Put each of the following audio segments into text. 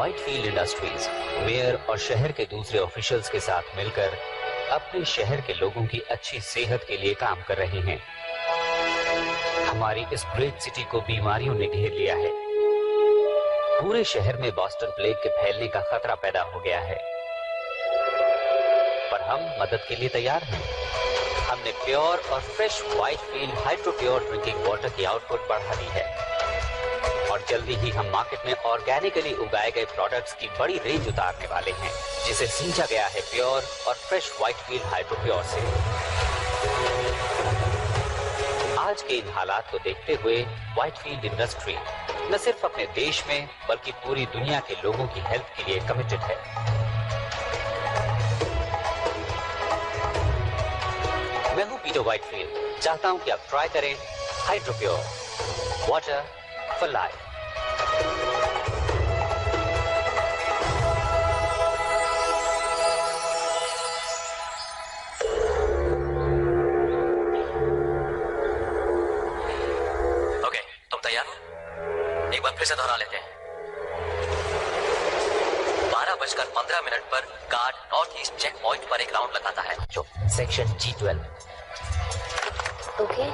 Whitefield industries mayor और शहर के दूसरे ऑफिशियल्स के साथ मिलकर अपने शहर के लोगों की अच्छी सेहत के लिए काम कर रहे हैं। हमारी इस ग्रेट सिटी को बीमारियों ने घेर लिया है। पूरे शहर में बॉस्टन प्लेग के फैलने का खतरा पैदा हो गया है, पर हम मदद के लिए तैयार हैं। हमने प्योर और fresh Whitefield hydro pure drinking water की आउटपुट बढ़ा दी है और जल्दी ही हम मार्केट में ऑर्गेनिकली उगाए गए प्रोडक्ट्स की बड़ी रेंज उतारने वाले हैं, जिसे सींचा गया है प्योर और फ्रेश व्हाइटफील्ड हाइड्रो प्योर से। आज के इन हालात को देखते हुए व्हाइटफील्ड इंडस्ट्री न सिर्फ अपने देश में बल्कि पूरी दुनिया के लोगों की हेल्थ के लिए कमिटेड है। मैं हूं पीटर व्हाइटफील्ड। चाहता हूं कि आप ट्राई करें hydro pure water for life. Okay, तुम तैयार हो? एक बार फिर से दोहरा लेते हैं। 12:15 पर guard north east check point पर एक राउंड लगाता है, जो section G12। Okay,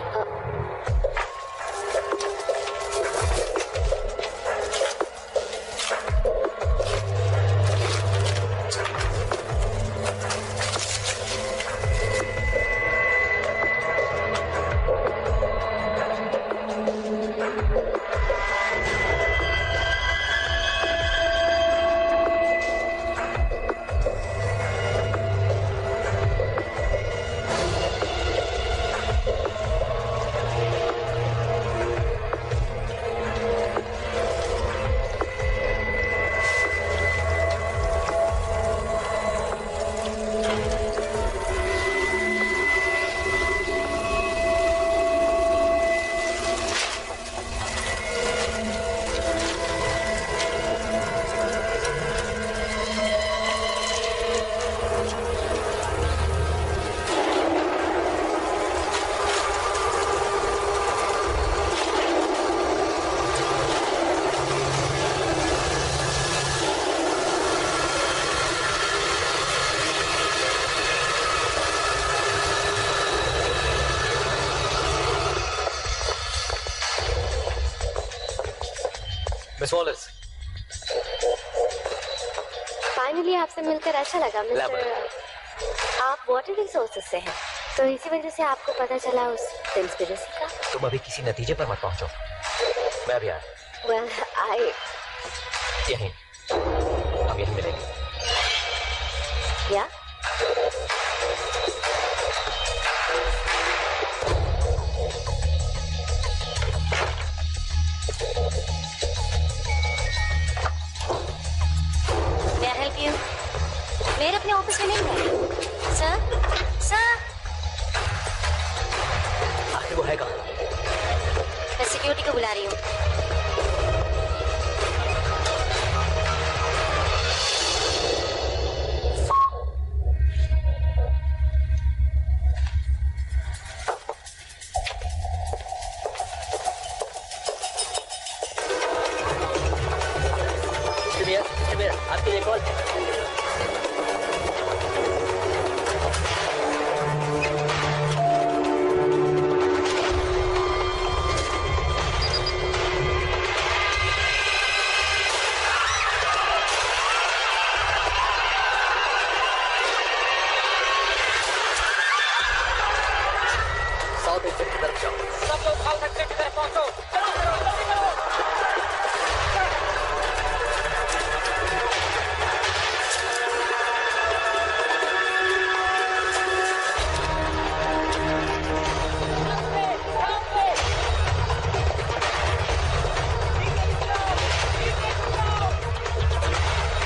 miss Wallers, finally आपसे मिलकर अच्छा लगा मिस्टर। आप वाटर रिसोर्सेज से हैं, तो इसी वजह से आपको पता चला उस कंस्पिरेसी का। तुम अभी किसी नतीजे पर मत पहुंचो, मैं अभी आया। Well, यहीं हम यहीं मिलेंगे। या मेरे अपने ऑफिस में नहीं है। सर आखिर वो है कहाँ? मैं सिक्योरिटी को बुला रही हूँ। आपके लिए कॉल है। साउथ एक्सिट की तरफ जाओ। सब लोग साउथ एक्सिट की तरफ पहुंचो।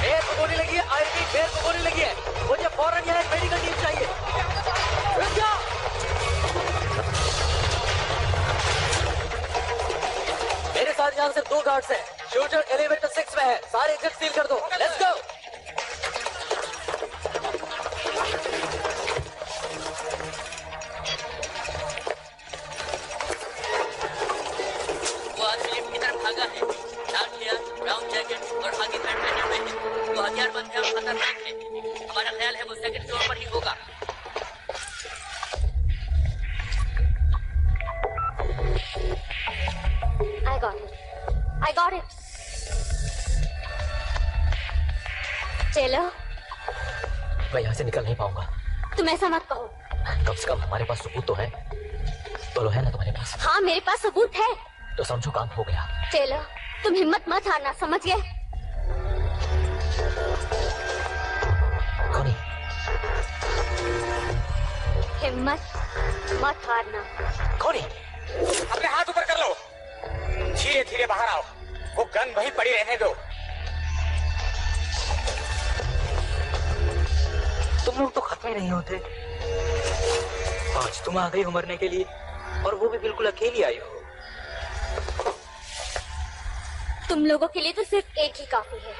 बेर को गोली लगी है। मुझे फौरन यहाँ एक मेडिकल टीम चाहिए। रुक जाओ। मेरे साथ यहाँ सिर्फ 2 गार्ड्स हैं। शूटर एलिवेटर 6 में है। सारे एग्जिट सील कर दो। Let's go. वो आदमी लिफ्ट की तरफ भागा है। डार्क हेयर, ब्राउन जैकेट और हाकी पैंट पहने हुए। हथियार बंद है और खतरनाक है। हमारा ख्याल है वो सेकंड फ्लोर पर ही होगा। I got it. चलो। मैं यहाँ से निकल नहीं पाऊंगा। तुम ऐसा मत कहो। कम से कम हमारे पास सबूत तो है। बोलो, है ना तुम्हारे पास? हाँ, मेरे पास सबूत है। तो समझो काम हो गया। चलो, तुम हिम्मत मत हारना, समझ गए? कौन? हिम्मत मत हारना। कौन? अपने हाथ ऊपर कर लो। धीरे धीरे बाहर आओ। वो गन वहीं पड़ी रहने दो। तुम लोग तो खत्म ही नहीं होते। आज तुम आ गई हो मरने के लिए, और वो भी बिल्कुल अकेली आई हो। तुम लोगों के लिए तो सिर्फ एक ही काफी है।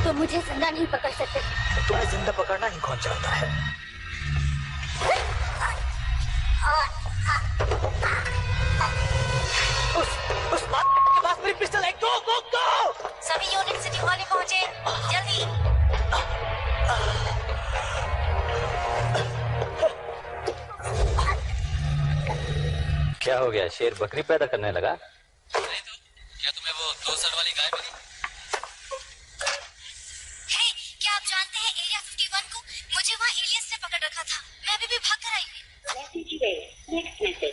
तो मुझे जिंदा नहीं पकड़ सकते। तुम्हें जिंदा पकड़ना ही कौन चाहता है? उस बात के पास मेरी पिस्टल है। गो गो गो! सभी यूनिट सिटी हॉल में पहुंचे, जल्दी। क्या हो गया? शेर बकरी पैदा करने लगा? नहीं तो क्या तुम्हें वो 2 सर वाली गाय मिली? क्या आप जानते हैं एरिया 51 को? मुझे वहाँ एलियंस ने पकड़ रखा था। मैं अभी भी भाग कर आई हूँ।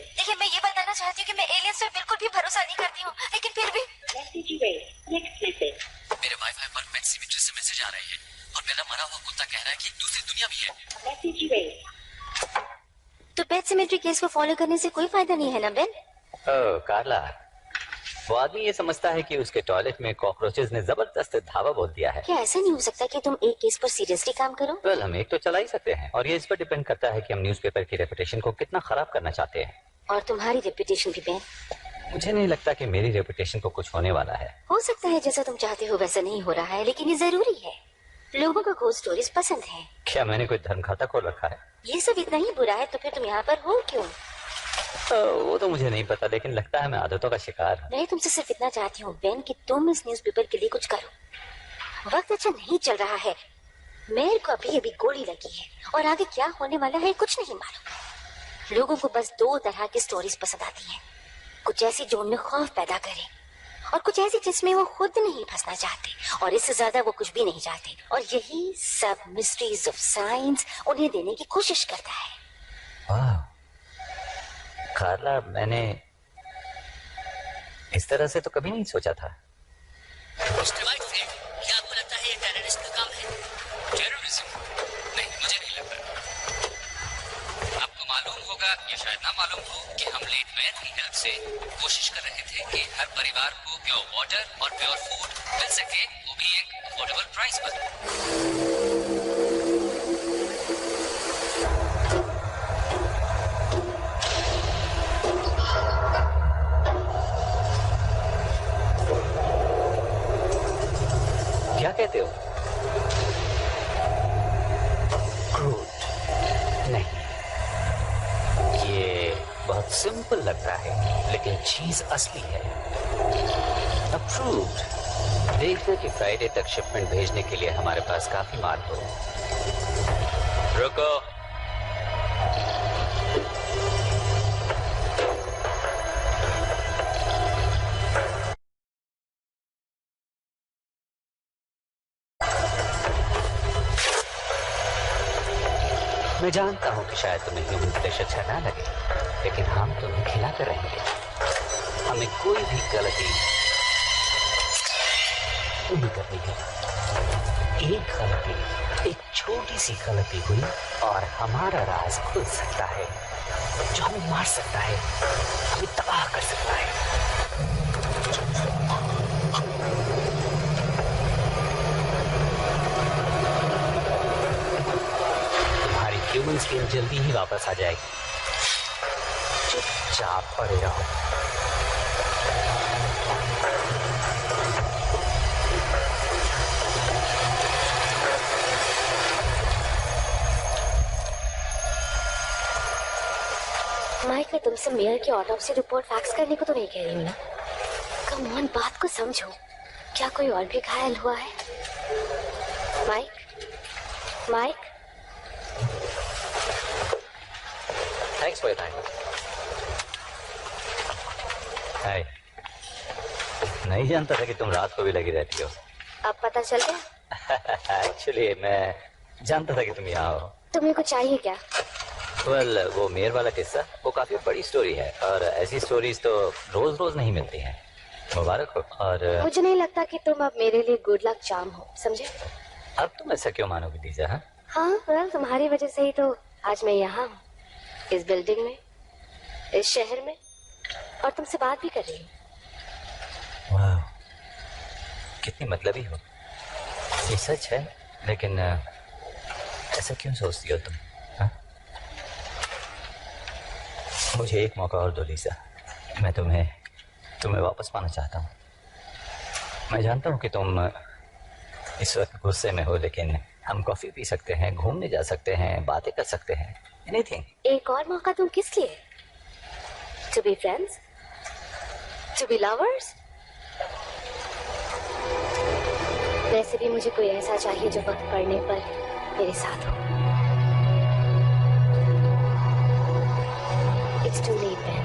देखिए, मैं ये बताना चाहती हूँ कि मैं एलियंस पे बिल्कुल भी भरोसा नहीं करती हूँ, लेकिन फिर भी मेरे वाईफाई पर पेट सिमेट्री से मैसेज आ रहे हैं, और मेरा मरा हुआ कुत्ता कह रहा है कि एक दूसरी दुनिया भी है। तो पेट सिमेट्री केस को फॉलो करने से कोई फायदा नहीं है ना बेन? ओह कार्ला, वो आदमी ये समझता है कि उसके टॉयलेट में कॉकरोचेस ने जबरदस्त धावा बोल दिया है। क्या ऐसा नहीं हो सकता कि तुम एक केस पर सीरियसली काम करो? वेल, हम एक तो चला ही सकते हैं, और ये इस पर डिपेंड करता है कि हम न्यूज़पेपर की रेपुटेशन को कितना खराब करना चाहते हैं। और तुम्हारी रेपुटेशन भी बेन? मुझे नहीं लगता कि मेरी रेपुटेशन को कुछ होने वाला है। हो सकता है जैसा तुम चाहते हो वैसा नहीं हो रहा है, लेकिन ये जरूरी है। लोगों को घोस्ट स्टोरीज पसंद है। क्या मैंने कोई धर्म खाता खोल रखा है? ये सब इतना ही बुरा है तो फिर तुम यहाँ पर हो क्यों? वो तो मुझे नहीं पता, लेकिन लगता है मैं आदतों का शिकार हूँ। मैं तुमसे सिर्फ इतना चाहती हूँ बेन कि तुम इस न्यूज़पेपर के लिए कुछ करो। वक्त अच्छा नहीं चल रहा है। मेयर को अभी अभी गोली लगी है, और आगे क्या होने वाला है कुछ नहीं मालूम। लोगों को बस 2 तरह की स्टोरीज पसंद आती हैं। कुछ ऐसी जो उनमें खौफ पैदा करे, और कुछ ऐसी जिसमें वो खुद नहीं फंसना चाहते, और इससे ज्यादा वो कुछ भी नहीं चाहते। और यही सब मिस्ट्रीज ऑफ साइंस उन्हें देने की कोशिश करता है। वाह कार्ला, मैंने इस तरह से तो कभी नहीं सोचा था। मिस्टर वाइटफील्ड, क्या आपको लगता है ये टेररिस्ट का काम है? टेररिज्म? नहीं, मुझे नहीं लगता। आपको मालूम होगा या शायद ना मालूम हो कि हम लेट मेयर की हेल्प से कोशिश कर रहे थे कि हर परिवार को प्योर वाटर और प्योर फूड मिल सके, वो भी एक अफोर्डेबल प्राइस पर। क्या कहते हो? क्रूड? नहीं, ये बहुत सिंपल लग रहा है, लेकिन चीज असली है। अप्रूव्ड। देखते कि फ्राइडे तक शिपमेंट भेजने के लिए हमारे पास काफी माल हो। रुको। मैं जानता हूँ कि शायद तुम्हें ह्यूमन फ्लेश अच्छा ना लगे, लेकिन हम तुम्हें खिलाते रहेंगे। हमें कोई भी गलती नहीं करनी है। एक गलती, एक छोटी सी गलती हुई और हमारा राज खुल सकता है, जो हमें मार सकता है, हमें तबाह कर सकता है। ह्यूमन स्किन जल्दी ही वापस आ जाएगी। हमेशा आप पड़े रहो। माइक, मैं तुमसे मेयर की ऑटोप्सी रिपोर्ट फैक्स करने को तो नहीं कह रही हूँ ना। कम ऑन, बात को समझो। क्या कोई और भी घायल हुआ है? Mike, Mike. Thanks for your time. Hi. नहीं जानता था कि तुम रात को भी लगी रहती हो। अब पता चल गया? एक्चुअली मैं जानता था कि तुम यहाँ हो। तुम्हें कुछ चाहिए क्या? वेल, वो मेयर वाला किस्सा वो काफी बड़ी स्टोरी है और ऐसी स्टोरीज तो रोज रोज नहीं मिलती हैं। मुबारक हो। और मुझे नहीं लगता कि तुम अब मेरे लिए गुड लक चार्म हो, समझे? अब तुम ऐसा क्यों मानोगे लीजा? हाँ, वेल, तुम्हारी वजह से ही तो आज मैं यहाँ हूँ, इस बिल्डिंग में, इस शहर में, और तुमसे बात भी कर रही हूँ। वाह, कितनी मतलबी हो। ये सच है, लेकिन ऐसा क्यों सोचती हो तुम? मुझे एक मौका और दो लीजा। मैं तुम्हें वापस पाना चाहता हूँ। मैं जानता हूँ कि तुम इस वक्त गुस्से में हो, लेकिन हम कॉफी पी सकते हैं, घूमने जा सकते हैं, बातें कर सकते हैं, एनीथिंग। एक और मौका तुम किस लिए? To be friends, to be lovers. वैसे भी मुझे कोई ऐसा चाहिए जो वक्त पड़ने पर मेरे साथ हो। It's too late, Ben.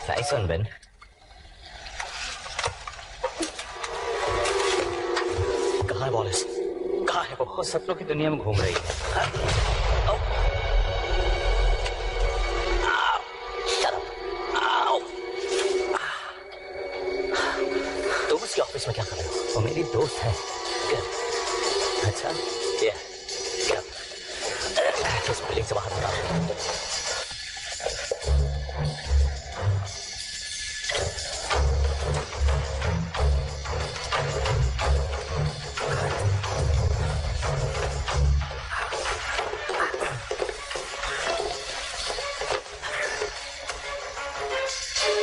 Nice one, Ben. कहाँ है वॉलिस? कहाँ है वो? सपनों की दुनिया में घूम रही है। में क्या कर रहे हो? वो मेरी दोस्त है। अच्छा, क्या इस बिल्डिंग से बाहर निकाल।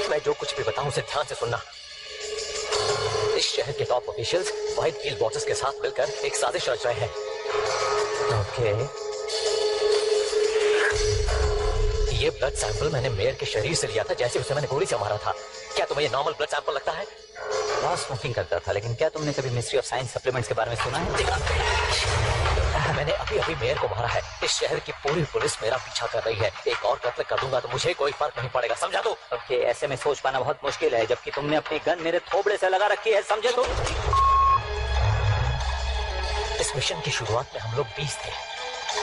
मैं जो कुछ भी बताऊं उसे ध्यान से सुनना। इस शहर के top officials white field bosses के साथ मिलकर एक साजिश रच रहे हैं। ओके। ये ब्लड सैंपल मैंने मेयर के शरीर से लिया था जैसे उसे मैंने गोली से मारा था। क्या तुम्हें ये नॉर्मल ब्लड सैंपल लगता है? बहुत स्मोकिंग करता था, लेकिन क्या तुमने कभी मिस्ट्री ऑफ साइंस सप्लीमेंट्स के बारे में सुना है? मैंने अभी अभी मेयर को मारा है। इस शहर की पूरी पुलिस मेरा पीछा कर रही है। एक और कत्ल कर दूंगा तो मुझे कोई फर्क नहीं पड़ेगा, समझा तू? ओके, ऐसे में सोच पाना बहुत मुश्किल है जबकि तुमने अपनी गन मेरे थोबड़े से लगा रखी है, समझे तू? इस मिशन की शुरुआत में हम लोग 20 थे,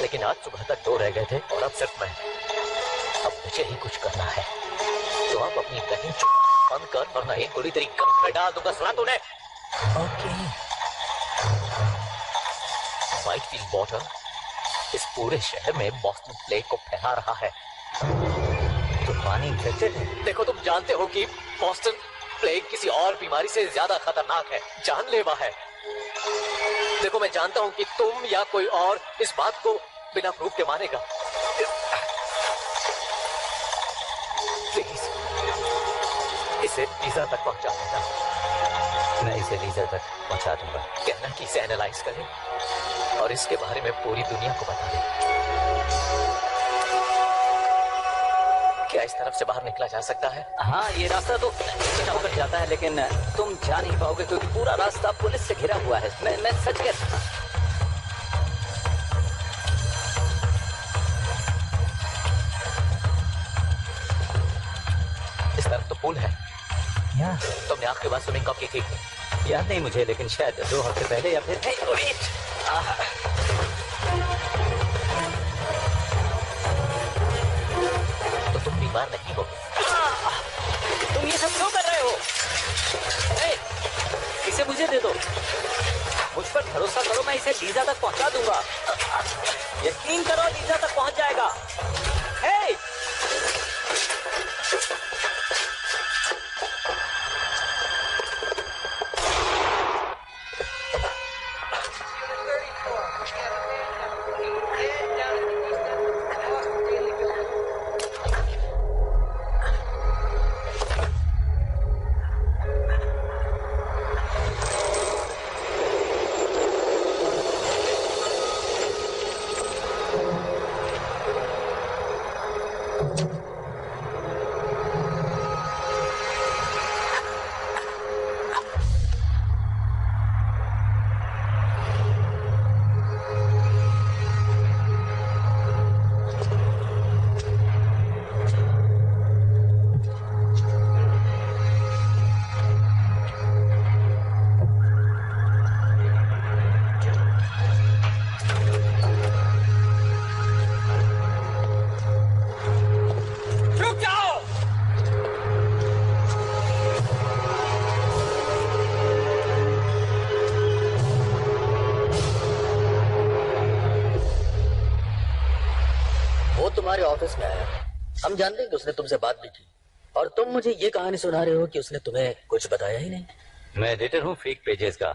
लेकिन आज सुबह तक 2 रह गए थे और अब सिर्फ मैं। अब मुझे ही कुछ करना है, तो अब अपनी बहन बंद कर वरना एक गोली तेरी गन में डाल दूंगा, सुना तूने? ओके। व्हाइट फील्ड वाटर इस पूरे शहर में बॉस्टन प्लेग को फैला रहा है। तो पानी इन्फेक्टेड है। देखो, तुम जानते हो कि बॉस्टन प्लेग किसी और बीमारी से ज्यादा खतरनाक है, जानलेवा है। देखो, मैं जानता हूं कि तुम या कोई और इस बात को बिना प्रूफ के मानेगा। प्लीज इसे लीजा तक पहुंचा देना। मैं इसे लीजा तक पहुंचा दूंगा। कहना कि इसे एनालाइज करें और इसके बारे में पूरी दुनिया को बता दें। क्या इस तरफ से बाहर निकला जा सकता है? हाँ, ये रास्ता तो होकर जाता है, लेकिन तुम जा नहीं पाओगे क्योंकि पूरा रास्ता पुलिस से घिरा हुआ है। मैं सच कहता हूं। इस तरफ तो पुल है। तुमने आखिरी बार स्विमिंग कब की थी? याद नहीं मुझे, लेकिन शायद 2 हफ्ते पहले या फिर तो तुम बीमार नहीं हो। तुम ये सब क्यों कर रहे हो? इसे मुझे दे दो। मुझ पर भरोसा करो, मैं इसे लीजा तक पहुंचा दूंगा। यकीन करो, लीजा तक पहुंच जाएगा। वो तुम्हारे ऑफिस में आया, हम जानते हैं कि उसने तुमसे बात भी की, और तुम मुझे ये कहानी सुना रहे हो कि उसने तुम्हें कुछ बताया ही नहीं। मैं एडिटर हूँ फ्रीक पेजेस का।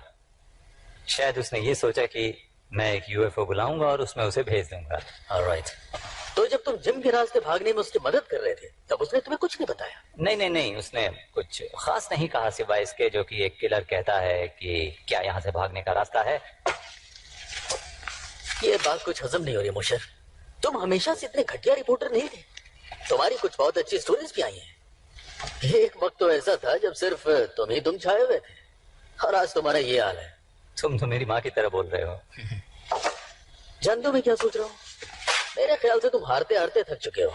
शायद उसने ये सोचा कि मैं एक यूएफओ बुलाऊंगा और उसमें उसे भेज दूंगा। ऑलराइट। तो जब तुम जिम के रास्ते भागने में उसकी मदद कर रहे थे तब उसने तुम्हें कुछ नहीं बताया? नहीं, उसने कुछ खास नहीं कहा सिवाय इसके जो कि एक किलर कहता है कि क्या यहाँ से भागने का रास्ता है। ये बात कुछ हजम नहीं हो रही मुशर। तुम हमेशा से इतने घटिया रिपोर्टर नहीं थे। तुम्हारी कुछ बहुत अच्छी स्टोरीज भी आई हैं। एक वक्त तो ऐसा था जब सिर्फ तुम छाए हुए थे, और आज तुम्हारा ये हाल है। तुम तो मेरी माँ की तरह बोल रहे हो। जानते हो मैं क्या सोच रहा हूँ? मेरे ख्याल से तुम हारते हारते थक चुके हो,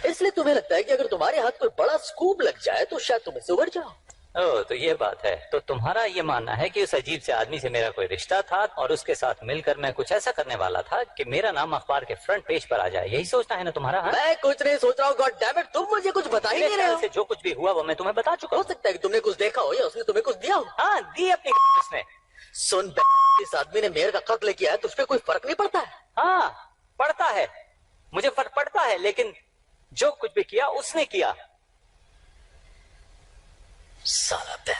इसलिए तुम्हें लगता है कि अगर तुम्हारे हाथ कोई बड़ा स्कूप लग जाए तो शायद तुम इससे उबर जाओ। ओह, तो ये बात है। तो तुम्हारा ये मानना है कि उस अजीब से आदमी से मेरा कोई रिश्ता था और उसके साथ मिलकर मैं कुछ ऐसा करने वाला था कि मेरा नाम अखबार के फ्रंट पेज पर आ जाए। यही सोचना है ना तुम्हारा? हाँ? मैं कुछ नहीं सोच रहा हूँ। गॉड डैम इट, तुम मुझे कुछ बता ही नहीं रहे हो। से जो कुछ भी हुआ वो मैं तुम्हें बता चुका हो हूँ। सकता है कि तुमने कुछ देखा हो या उसने तुम्हें कुछ दिया हो। हाँ, दी अपनी उसने। सुन, इस आदमी ने मेयर का कत्ल किया है, तुझ पे कोई फर्क नहीं पड़ता है? हाँ, पड़ता है, मुझे फर्क पड़ता है, लेकिन जो कुछ भी किया उसने किया। साला बे।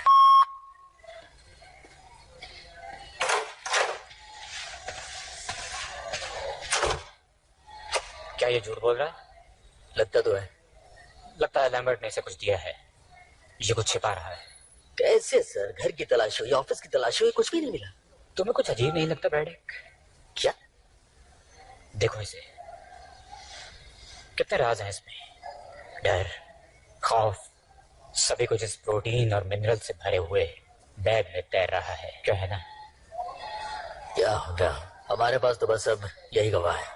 क्या ये झूठ बोल रहा है? लगता तो है। लगता है लैम्बर्ट ने इसे कुछ दिया है, ये कुछ छिपा रहा है। कैसे सर? घर की तलाश हुई, ऑफिस की तलाश हुई, कुछ भी नहीं मिला। तुम्हें कुछ अजीब नहीं लगता ब्रैडेक? क्या? देखो इसे, कितने राज हैं इसमें। डर, खौफ, सभी कुछ इस प्रोटीन और मिनरल से भरे हुए बैग में तैर रहा है। क्या है ना? क्या होगा? हमारे पास तो बस अब यही गवाह है।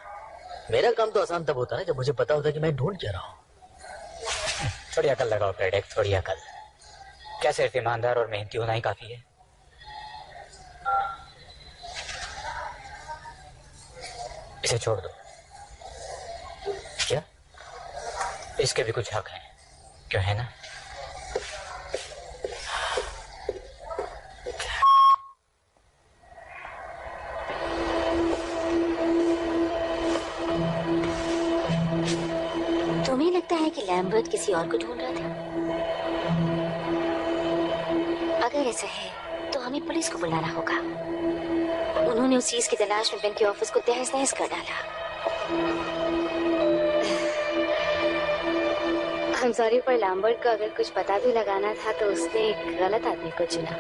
मेरा काम तो आसान तब होता है जब मुझे पता होता है कि मैं ढूंढ क्या रहा हूँ। थोड़ी अकल लगाओ ब्रैडेक, थोड़ी अकल। क्या सिर्फ ईमानदार और मेहनती होना ही काफी है? इसे छोड़ दो। क्या? इसके भी कुछ हक हैं, क्यों है ना? तुम्हें लगता है कि लैम्बर्ट किसी और को ढूंढ रहा था? अगर ऐसा है तो हमें पुलिस को बुलाना होगा। उन्होंने उस चीज की तलाश में बेन के ऑफिस को तहस नहस कर डाला। हम सॉरी, पर लैम्बर्ट को अगर कुछ पता भी लगाना था तो उसने एक गलत आदमी को चुना।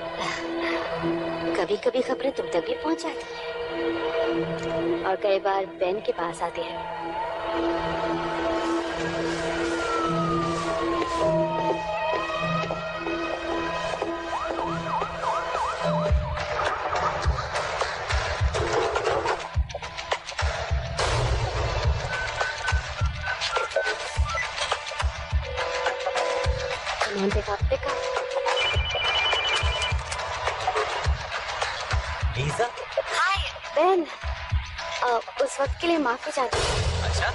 कभी कभी खबरें तुम तक भी पहुंच जाती हैं और कई बार बेन के पास आती है। लीज़ा? हाय बेन, उस वक्त के लिए माफी चाहती हूँ। अच्छा,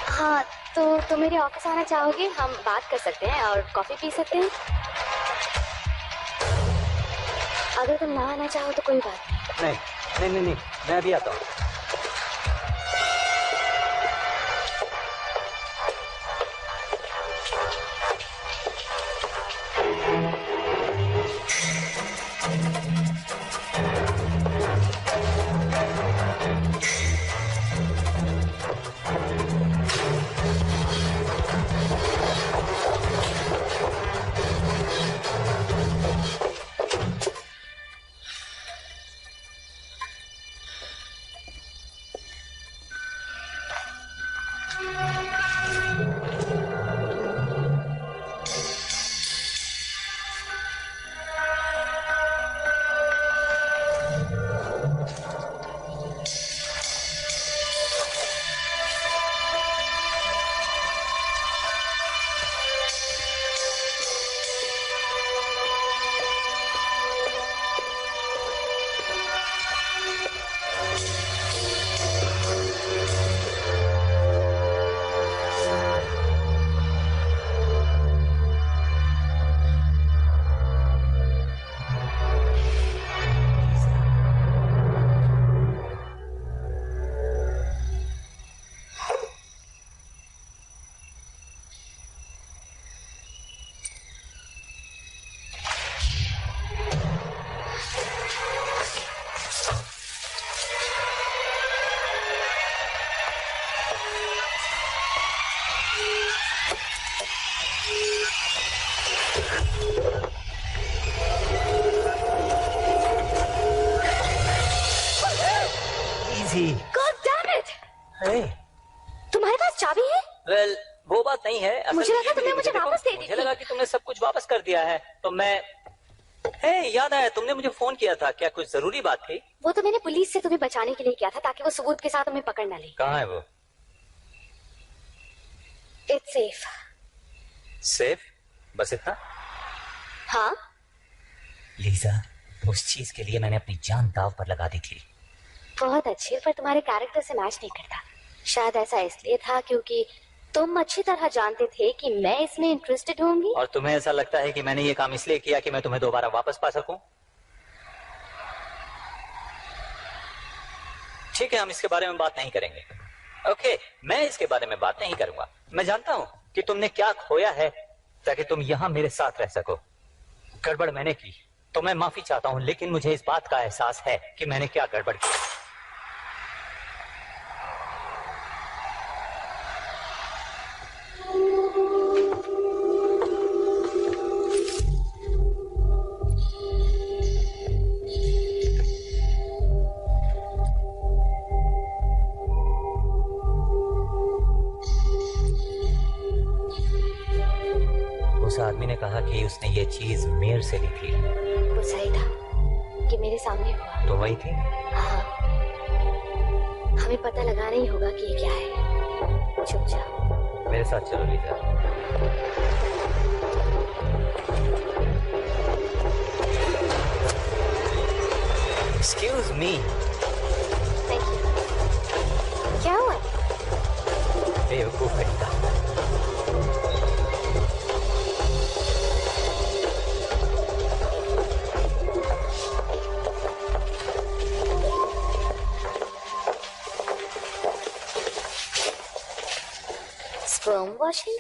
हाँ, तो तुम मेरे ऑफिस आना चाहोगे? हम बात कर सकते हैं और कॉफी पी सकते हैं। अगर तुम ना आना चाहो तो कोई बात नहीं। नहीं, मैं अभी आता हूँ। पास चाबी है? वेल वो बात नहीं है। असल मुझे ये लगा तुमने मिली मुझे देखो, वापस दे दी मुझे थी। लगा कि तुमने सब कुछ वापस कर दिया है तो मैं। हे, याद आया तुमने मुझे फोन किया था, क्या कुछ जरूरी बात थी? वो तो मैंने पुलिस से तुम्हें बचाने के लिए किया था ताकि वो सबूत के साथ तुम्हें पकड़ ना ले। कहाँ है वो? It's safe. सेफ? बस इतना? हाँ, लीजा, उस चीज के लिए मैंने अपनी जान दाव पर लगा दी थी। बहुत अच्छे, पर तुम्हारे कैरेक्टर से मैच नहीं करता। शायद ऐसा इसलिए था क्योंकि तुम अच्छी तरह जानते थे कि मैं इसमें इंटरेस्टेड होंगी। और तुम्हें ऐसा लगता है कि मैंने ये काम इसलिए किया कि मैं तुम्हें दोबारा वापस पा सकूं? ठीक है, हम इसके बारे में बात नहीं करेंगे। ओके, मैं इसके बारे में बात नहीं करूंगा। मैं जानता हूं कि तुमने क्या खोया है ताकि तुम यहां मेरे साथ रह सको। गड़बड़ मैंने की तो मैं माफी चाहता हूं, लेकिन मुझे इस बात का एहसास है कि मैंने क्या गड़बड़ की। उस आदमी ने कहा कि उसने ये चीज मेयर से ली थी। वो सही था, ये मेरे सामने हुआ। तो वही थी? हाँ, हमें पता लगाना ही होगा कि ये क्या है। चुप जाओ। मेरे साथ चलो Lisa. Excuse me. Thank you. क्या हुआ? बेवकूफ बेटा। Sperm washing?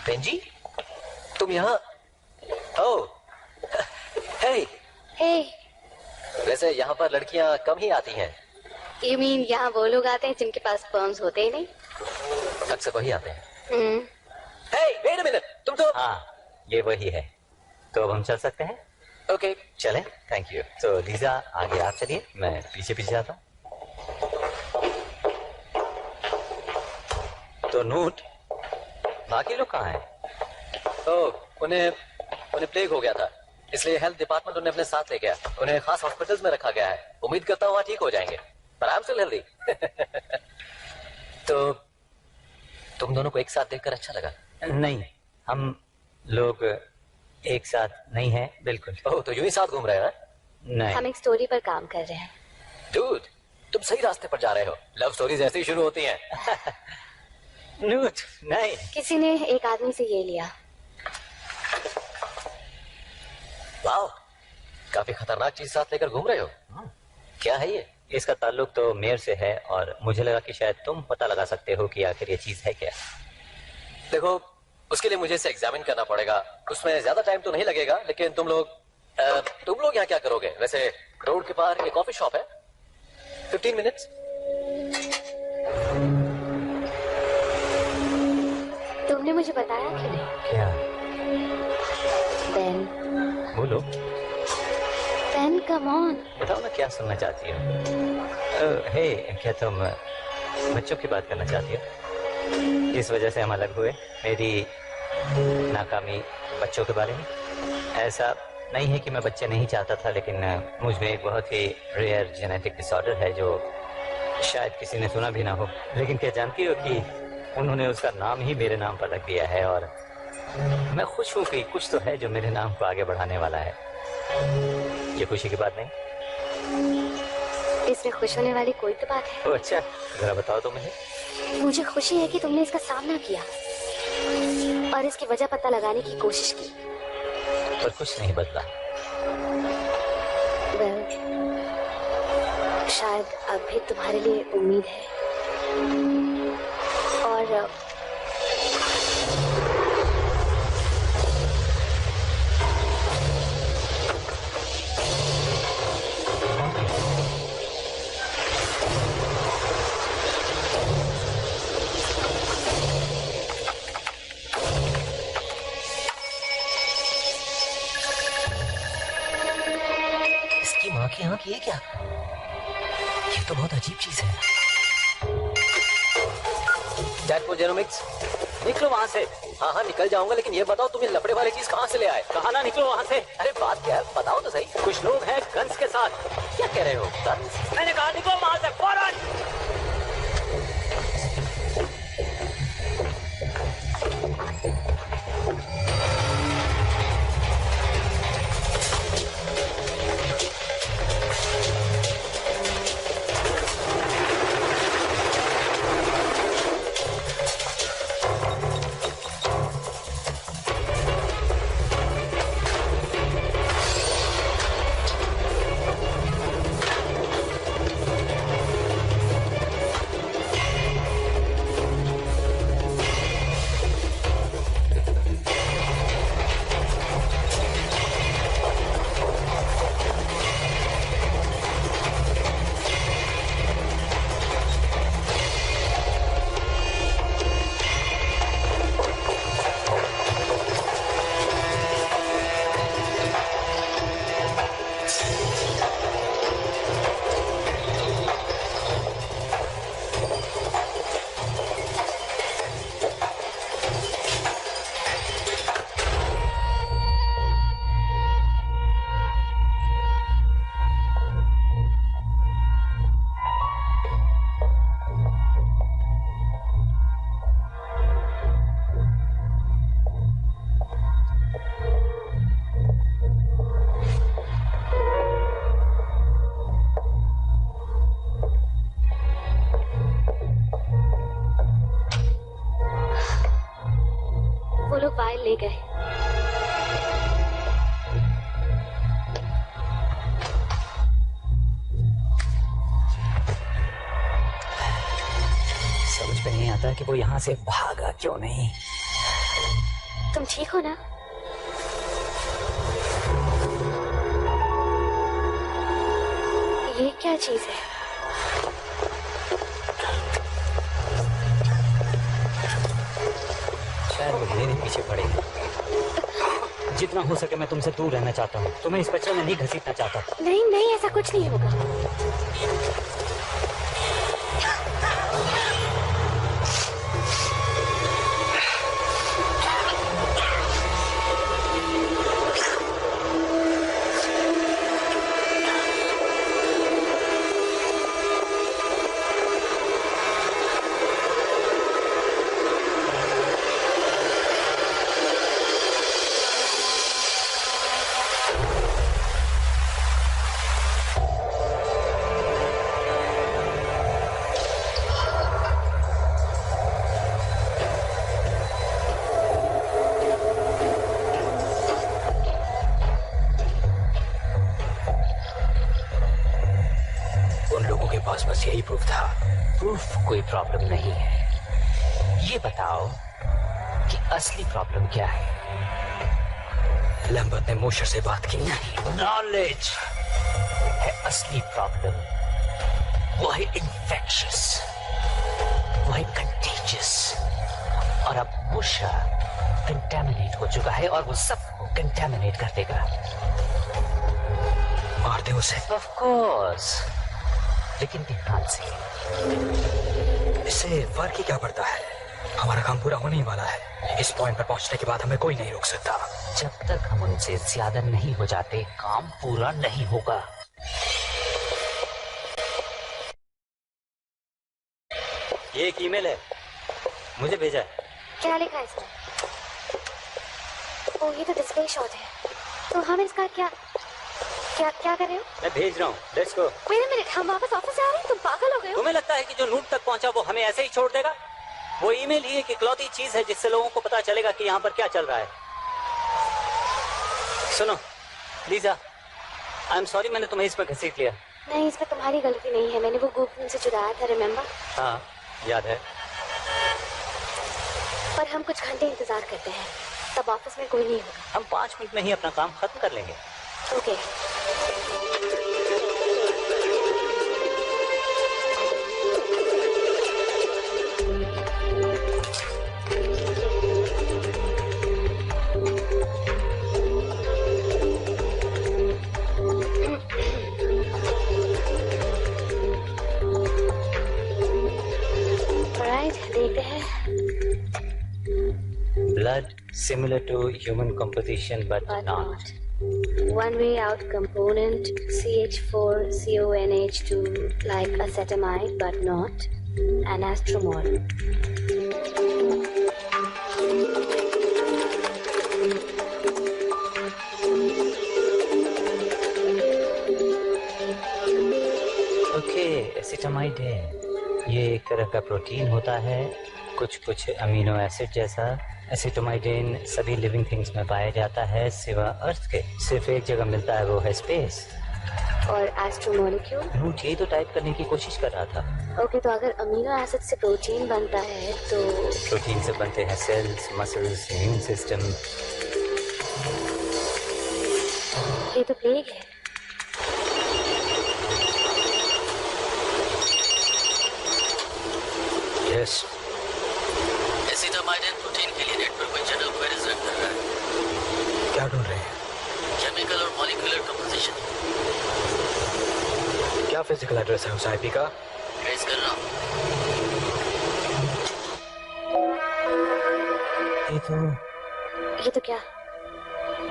बेंजी, तुम यहाँ? ओह, हे। हे, वैसे यहाँ पर लड़कियाँ कम ही आती हैं। यू मीन यहाँ वो लोग आते हैं जिनके पास स्पर्म्स होते ही नहीं? अक्सर वही आते हैं। हम्म, हे, वेट अ मिनट, तुम तो। हाँ, ये वही है। तो अब हम चल सकते हैं? ओके। चलें, थैंक यू। तो लीजा आगे आप चलिए, मैं पीछे पीछे आता हूँ। तो नूट, बाकी लोग कहाँ हैं? ओह, उन्हें प्लेग हो गया था, इसलिए हेल्थ डिपार्टमेंट उन्हें अपने साथ ले गया। उन्हें खास हॉस्पिटल्स में रखा गया है। उम्मीद करता हूँ वहाँ ठीक हो जाएंगे, पर आई एम स्टिल हेल्दी। तो तुम दोनों को एक साथ देखकर अच्छा लगा? नहीं, हम लोग एक साथ नहीं हैं, बिल्कुल। ओह, तो यूं ही साथ घूम रहे हैं? नहीं। हम एक स्टोरी पर काम कर रहे हैं। डूड, तुम सही रास्ते पर जा रहे हो। लव स्टोरीज ऐसे ही शुरू होती हैं। नूट, नहीं। किसी ने एक आदमी से ये लिया। वाह, काफी खतरनाक चीज साथ लेकर घूम रहे हो। क्या है ये? इसका ताल्लुक तो मेयर से है और मुझे लगा कि शायद तुम पता लगा सकते हो कि आखिर ये चीज है क्या। देखो, उसके लिए मुझे इसे एग्जामिन करना पड़ेगा। उसमें ज्यादा टाइम तो नहीं लगेगा, लेकिन तुम लोग यहाँ क्या करोगे? वैसे रोड के पार एक कॉफी शॉप है, 15 मिनट्स। तुमने मुझे बताया क्यों नहीं? क्या? बेन, बोलो। Ben, come on. बताओ ना, क्या सुनना चाहती हो? हे, क्या तुम बच्चों की बात करना चाहती हो? इस वजह से हम अलग हुए, मेरी नाकामी बच्चों के बारे में? ऐसा नहीं है कि मैं बच्चे नहीं चाहता था, लेकिन मुझ में एक बहुत ही रेयर जेनेटिक डिसऑर्डर है जो शायद किसी ने सुना भी ना हो। लेकिन क्या जानती हो कि उन्होंने उसका नाम ही मेरे नाम पर रख दिया है, और मैं खुश हूँ कि कुछ तो है जो मेरे नाम को आगे बढ़ाने वाला है। ये खुशी की बात नहीं? इसमें खुश होने वाली कोई तो बात है? ओह अच्छा, जरा बताओ तो मुझे। मुझे खुशी है कि तुमने इसका सामना किया और इसकी वजह पता लगाने की कोशिश की। पर कुछ नहीं बदला। वेल, शायद अब भी तुम्हारे लिए उम्मीद है। और इसकी माँ की आंख, ये क्या? ये तो बहुत अजीब चीज है। चैटको जेनोमिक्स। निकलो वहाँ से। हाँ हाँ निकल जाऊंगा, लेकिन ये बताओ तुम ये लपड़े वाली चीज कहाँ से ले आए? कहा ना निकलो वहाँ से। अरे बात क्या है बताओ तो सही। कुछ लोग हैं गन्स के साथ। क्या कह रहे हो? गन्स? मैंने कहा निकलो वहाँ से फौरन। ले गए। समझ में नहीं आता कि वो यहाँ से भागा क्यों नहीं। तुम ठीक हो ना? ये क्या चीज है? शायद वो मेरे पीछे पड़ेगी। जितना हो सके मैं तुमसे दूर रहना चाहता हूँ। तुम्हें इस बच्चे में नहीं घसीटना चाहता। नहीं नहीं, ऐसा कुछ नहीं होगा। बस यही प्रूफ था। प्रूफ कोई प्रॉब्लम नहीं है। ये बताओ कि असली प्रॉब्लम क्या है? लैम्बर्ट ने मोशर से बात की। नहीं, नॉलेज है असली प्रॉब्लम। वो है इन्फेक्शियस, वो है कंटेजियस। और अब मोशर कंटेमिनेट हो चुका है और वो सबको कंटेमिनेट कर देगा। मार दे उसे। ऑफ कोर्स, लेकिन ध्यान से। इससे फर्क ही क्या पड़ता है? हमारा काम पूरा होने ही वाला है। इस पॉइंट पर पहुंचने के बाद हमें कोई नहीं रोक सकता। जब तक हम उनसे ज्यादा नहीं हो जाते, काम पूरा नहीं होगा। ये एक ईमेल है, मुझे भेजा है। क्या लिखा है इसमें? ओ, ये तो डिस्प्ले शॉट है। तो हम इसका क्या क्या क्या कर रहे हो? मैं भेज रहा हूँ। Let's go. Wait a minute, हम वापस ऑफिस जा रहे हैं? तुम पागल हो गए हो? तुम्हें लगता है कि जो नूट तक पहुंचा वो हमें ऐसे ही छोड़ देगा? वो ईमेल ही एक इकलौती चीज है जिससे लोगों को पता चलेगा कि यहाँ पर क्या चल रहा है। सुनो लीजा, आई एम सॉरी मैंने तुम्हें इसमें घसीट लिया। नहीं, इसमें तुम्हारी गलती नहीं है। मैंने वो गोपन से चुराया था, रिमेम्बर? हाँ याद है। पर हम कुछ घंटे इंतजार करते हैं, तब ऑफिस में कोई नहीं होगा। हम 5 मिनट में ही अपना काम खत्म कर लेंगे। ओके। ऑलराइट, देख देखते हैं। Blood similar to human composition but not. One way out component CH4CONH2 like acetamide but not. Anastromol. Okay, acetamidine ये एक तरह का प्रोटीन होता है, कुछ अमीनो एसिड जैसा। एसिटामाइडिन सभी लिविंग थिंग्स में पाया जाता है सिवा अर्थ के। सिर्फ एक जगह मिलता है, वो है स्पेस। और एस्ट्रोमोलिक्यूल? रूट यही तो टाइप करने की कोशिश कर रहा था। ओके, तो अगर अमीनो एसिड से प्रोटीन बनता है तो प्रोटीन से बनते हैं सेल्स, मसल्स, इम्यून सिस्टम। ये तो प्लेग है। यस, एसिटामाइडिन प्रोटीन के लिए नेटवर्क में जनरल क्वेरीज रन कर रहा है। क्या ढूंढ रहे हैं? केमिकल और मॉलिक्यूलर कंपोजिशन। क्या फिजिकल एड्रेस है उस आईपी का? ट्रेस कर रहा हूँ। ये तो क्या?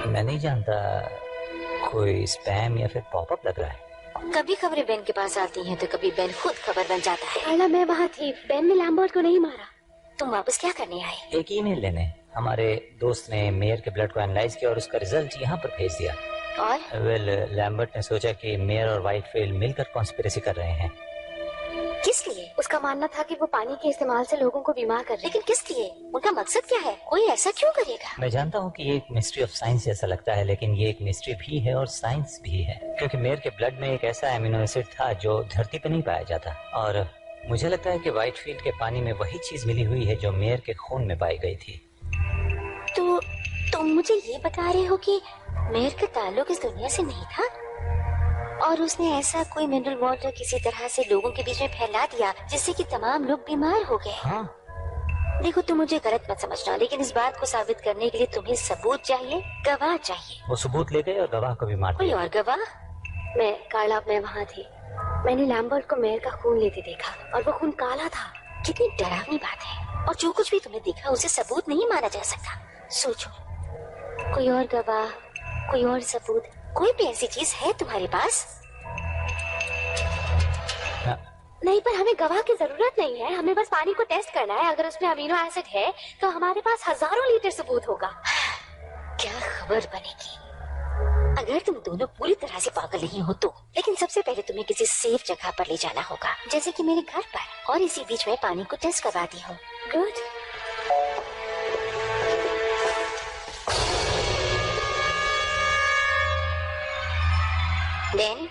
मैं नहीं जानता, कोई स्पैम या फिर पॉपअप लग रहा है। कभी खबरें बेन के पास आती हैं तो कभी बेन खुद खबर बन जाता है। कार्ला, मैं वहाँ थी, बेन ने लैम्बर्ट को नहीं मारा। तुम वापस क्या करने आए? एक ईमेल लेने। हमारे दोस्त ने मेयर के ब्लड को एनालाइज किया और उसका रिजल्ट यहाँ पर भेज दिया। और लैम्बर्ट ने सोचा कि मेयर और व्हाइटफील्ड मिलकर कॉन्स्पिरेसी कर रहे हैं। किस लिए? उसका मानना था कि वो पानी के इस्तेमाल से लोगों को बीमार कर रहे हैं। लेकिन किस लिए? उनका मकसद क्या है? कोई ऐसा क्यों करेगा? मैं जानता हूँ कि ये एक मिस्ट्री ऑफ साइंस जैसा लगता है, लेकिन ये एक मिस्ट्री भी है और साइंस भी है, क्योंकि मेयर के ब्लड में एक ऐसा एमिनो एसिड था जो धरती पे नहीं पाया जाता। और मुझे लगता है कि व्हाइटफील्ड के पानी में वही चीज मिली हुई है जो मेयर के खून में पाई गई थी। तो तुम मुझे ये बता रहे हो कि मेयर का ताल्लुक इस दुनिया से नहीं था और उसने ऐसा कोई मिनरल वाटर किसी तरह से लोगों के बीच में फैला दिया जिससे कि तमाम लोग बीमार हो गए। हाँ, देखो, तुम मुझे गलत मत समझना, लेकिन इस बात को साबित करने के लिए तुम्हें सबूत चाहिए, गवाह चाहिए। वो सबूत ले गए और गवाह को भी मार कोई दिया। और गवाह? मैं वहाँ थी। मैंने लैम्बर्ट को मेयर का खून लेते देखा और वो खून काला था। कितनी डरावनी बात है। और जो कुछ भी तुमने देखा उसे सबूत नहीं माना जा सकता। सोचो, कोई और गवाह, कोई और सबूत, कोई भी ऐसी चीज है तुम्हारे पास? नहीं, पर हमें गवाह की जरूरत नहीं है। हमें बस पानी को टेस्ट करना है। अगर उसमें अमीनो एसिड है तो हमारे पास हजारों लीटर सबूत होगा। क्या खबर बनेगी अगर तुम दोनों पूरी तरह से पागल नहीं हो तो। लेकिन सबसे पहले तुम्हें किसी सेफ जगह पर ले जाना होगा, जैसे कि मेरे घर पर, और इसी बीच में पानी को टेस्ट करवाती हूँ। गुड। देन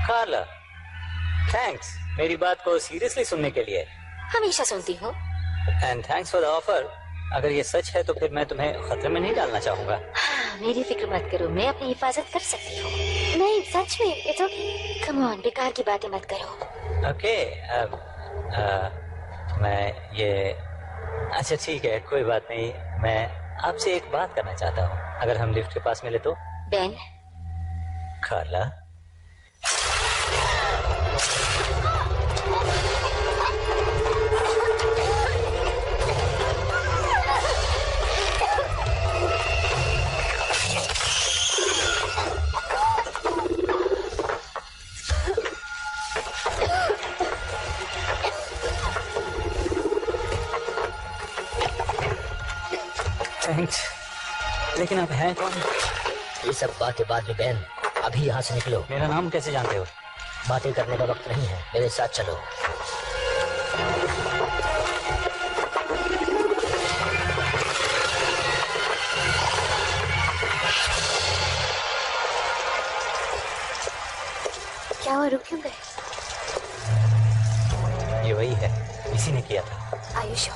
कार्ला, थैंक्स मेरी बात को सीरियसली सुनने के लिए। हमेशा सुनती हूँ। And thanks for the offer. अगर ये सच है तो फिर मैं तुम्हें खतरे में नहीं डालना चाहूंगा। हाँ, मेरी फिक्र मत करो, मैं अपनी हिफाजत कर सकती हूँ। नहीं, सच में, इट्स ओके। कम ऑन, बेकार की बातें मत करो। ओके, मैं ये, अच्छा ठीक है, कोई बात नहीं। मैं आपसे एक बात करना चाहता हूँ, अगर हम लिफ्ट के पास मिले तो। बेन, कार्ला, थैंक्स। लेकिन आप हैं कौन? ये सब बातें बाद में बेन, अभी यहाँ से निकलो। मेरा नाम कैसे जानते हो? बातें करने का वक्त नहीं है, मेरे साथ चलो। क्या हुआ, रुक क्यों गए? ये वही है, इसी ने किया था। आयुष,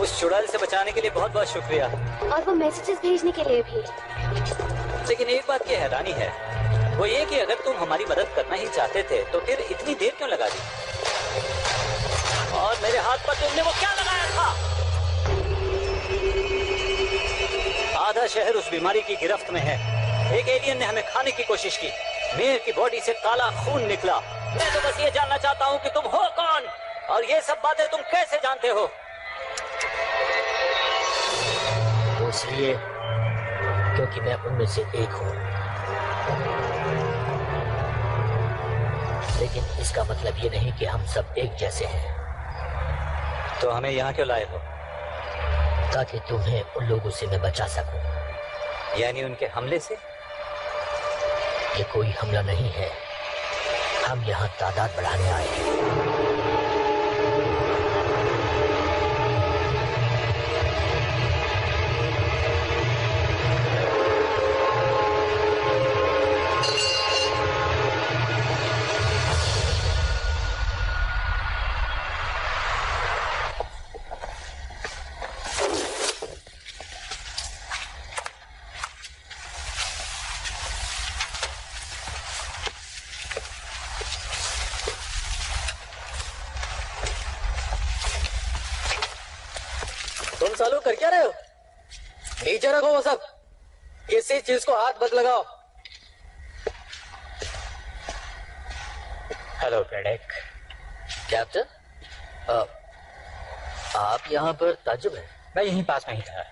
उस चुड़ैल से बचाने के लिए बहुत बहुत शुक्रिया। और वो मैसेजेस भेजने के लिए भी। लेकिन एक बात की हैरानी है, वो ये कि अगर तुम हमारी मदद करना ही चाहते थे तो फिर इतनी देर क्यों लगा दी? और मेरे हाथ पर तुमने वो क्या लगाया था? आधा शहर उस बीमारी की गिरफ्त में है। एक एलियन ने हमें खाने की कोशिश की। मेयर की बॉडी से काला खून निकला। मैं तो बस ये जानना चाहता हूँ कि तुम हो कौन और ये सब बातें तुम कैसे जानते हो? वो इसलिए क्योंकि मैं उनमें से एक हूँ, लेकिन इसका मतलब ये नहीं कि हम सब एक जैसे हैं। तो हमें यहाँ क्यों लाए हो? ताकि तुम्हें उन लोगों से मैं बचा सकूं। यानी उनके हमले से? ये कोई हमला नहीं है, हम यहाँ तादाद बढ़ाने आए हैं। तुम सालों कर क्या रहे हो? नीचे रखो वो सब, किसी चीज को हाथ मत लगाओ। हेलो ब्रैडेक। कैप्टन, आप यहाँ पर ताज्जुब है? मैं यहीं पास में ही था,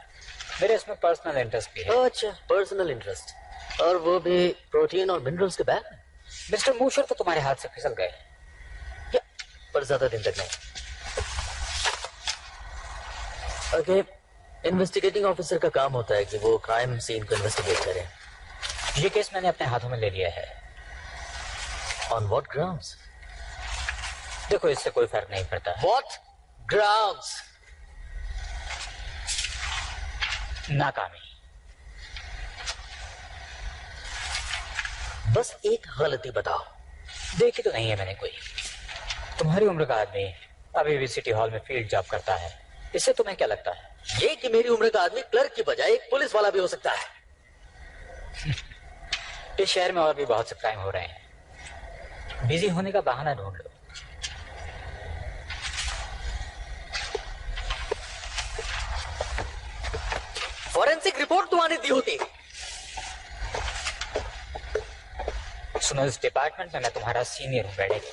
मेरे इसमें पर्सनल इंटरेस्ट भी है। अच्छा, पर्सनल इंटरेस्ट, और वो भी प्रोटीन और मिनरल्स के बैग में? मिस्टर मूशर तो तुम्हारे हाथ से फिसल गए, पर ज्यादा दिन तक नहीं। ओके, इन्वेस्टिगेटिंग ऑफिसर का काम होता है कि वो क्राइम सीन को इन्वेस्टिगेट करें। ये केस मैंने अपने हाथों में ले लिया है। On what grounds? देखो, इससे कोई फर्क नहीं पड़ता। What grounds? नाकामी। बस एक गलती बताओ। देखी तो नहीं है मैंने कोई। तुम्हारी उम्र का आदमी अभी भी सिटी हॉल में फील्ड जॉब करता है, इससे तुम्हें क्या लगता है? ये कि मेरी उम्र का आदमी क्लर्क की बजाय एक पुलिस वाला भी हो सकता है। इस शहर में और भी बहुत से क्राइम हो रहे हैं, बिजी होने का बहाना ढूंढ लो। फॉरेंसिक रिपोर्ट तुम्हारी दी होती। सुनो, इस डिपार्टमेंट में मैं तुम्हारा सीनियर हूँ ब्रैडेक,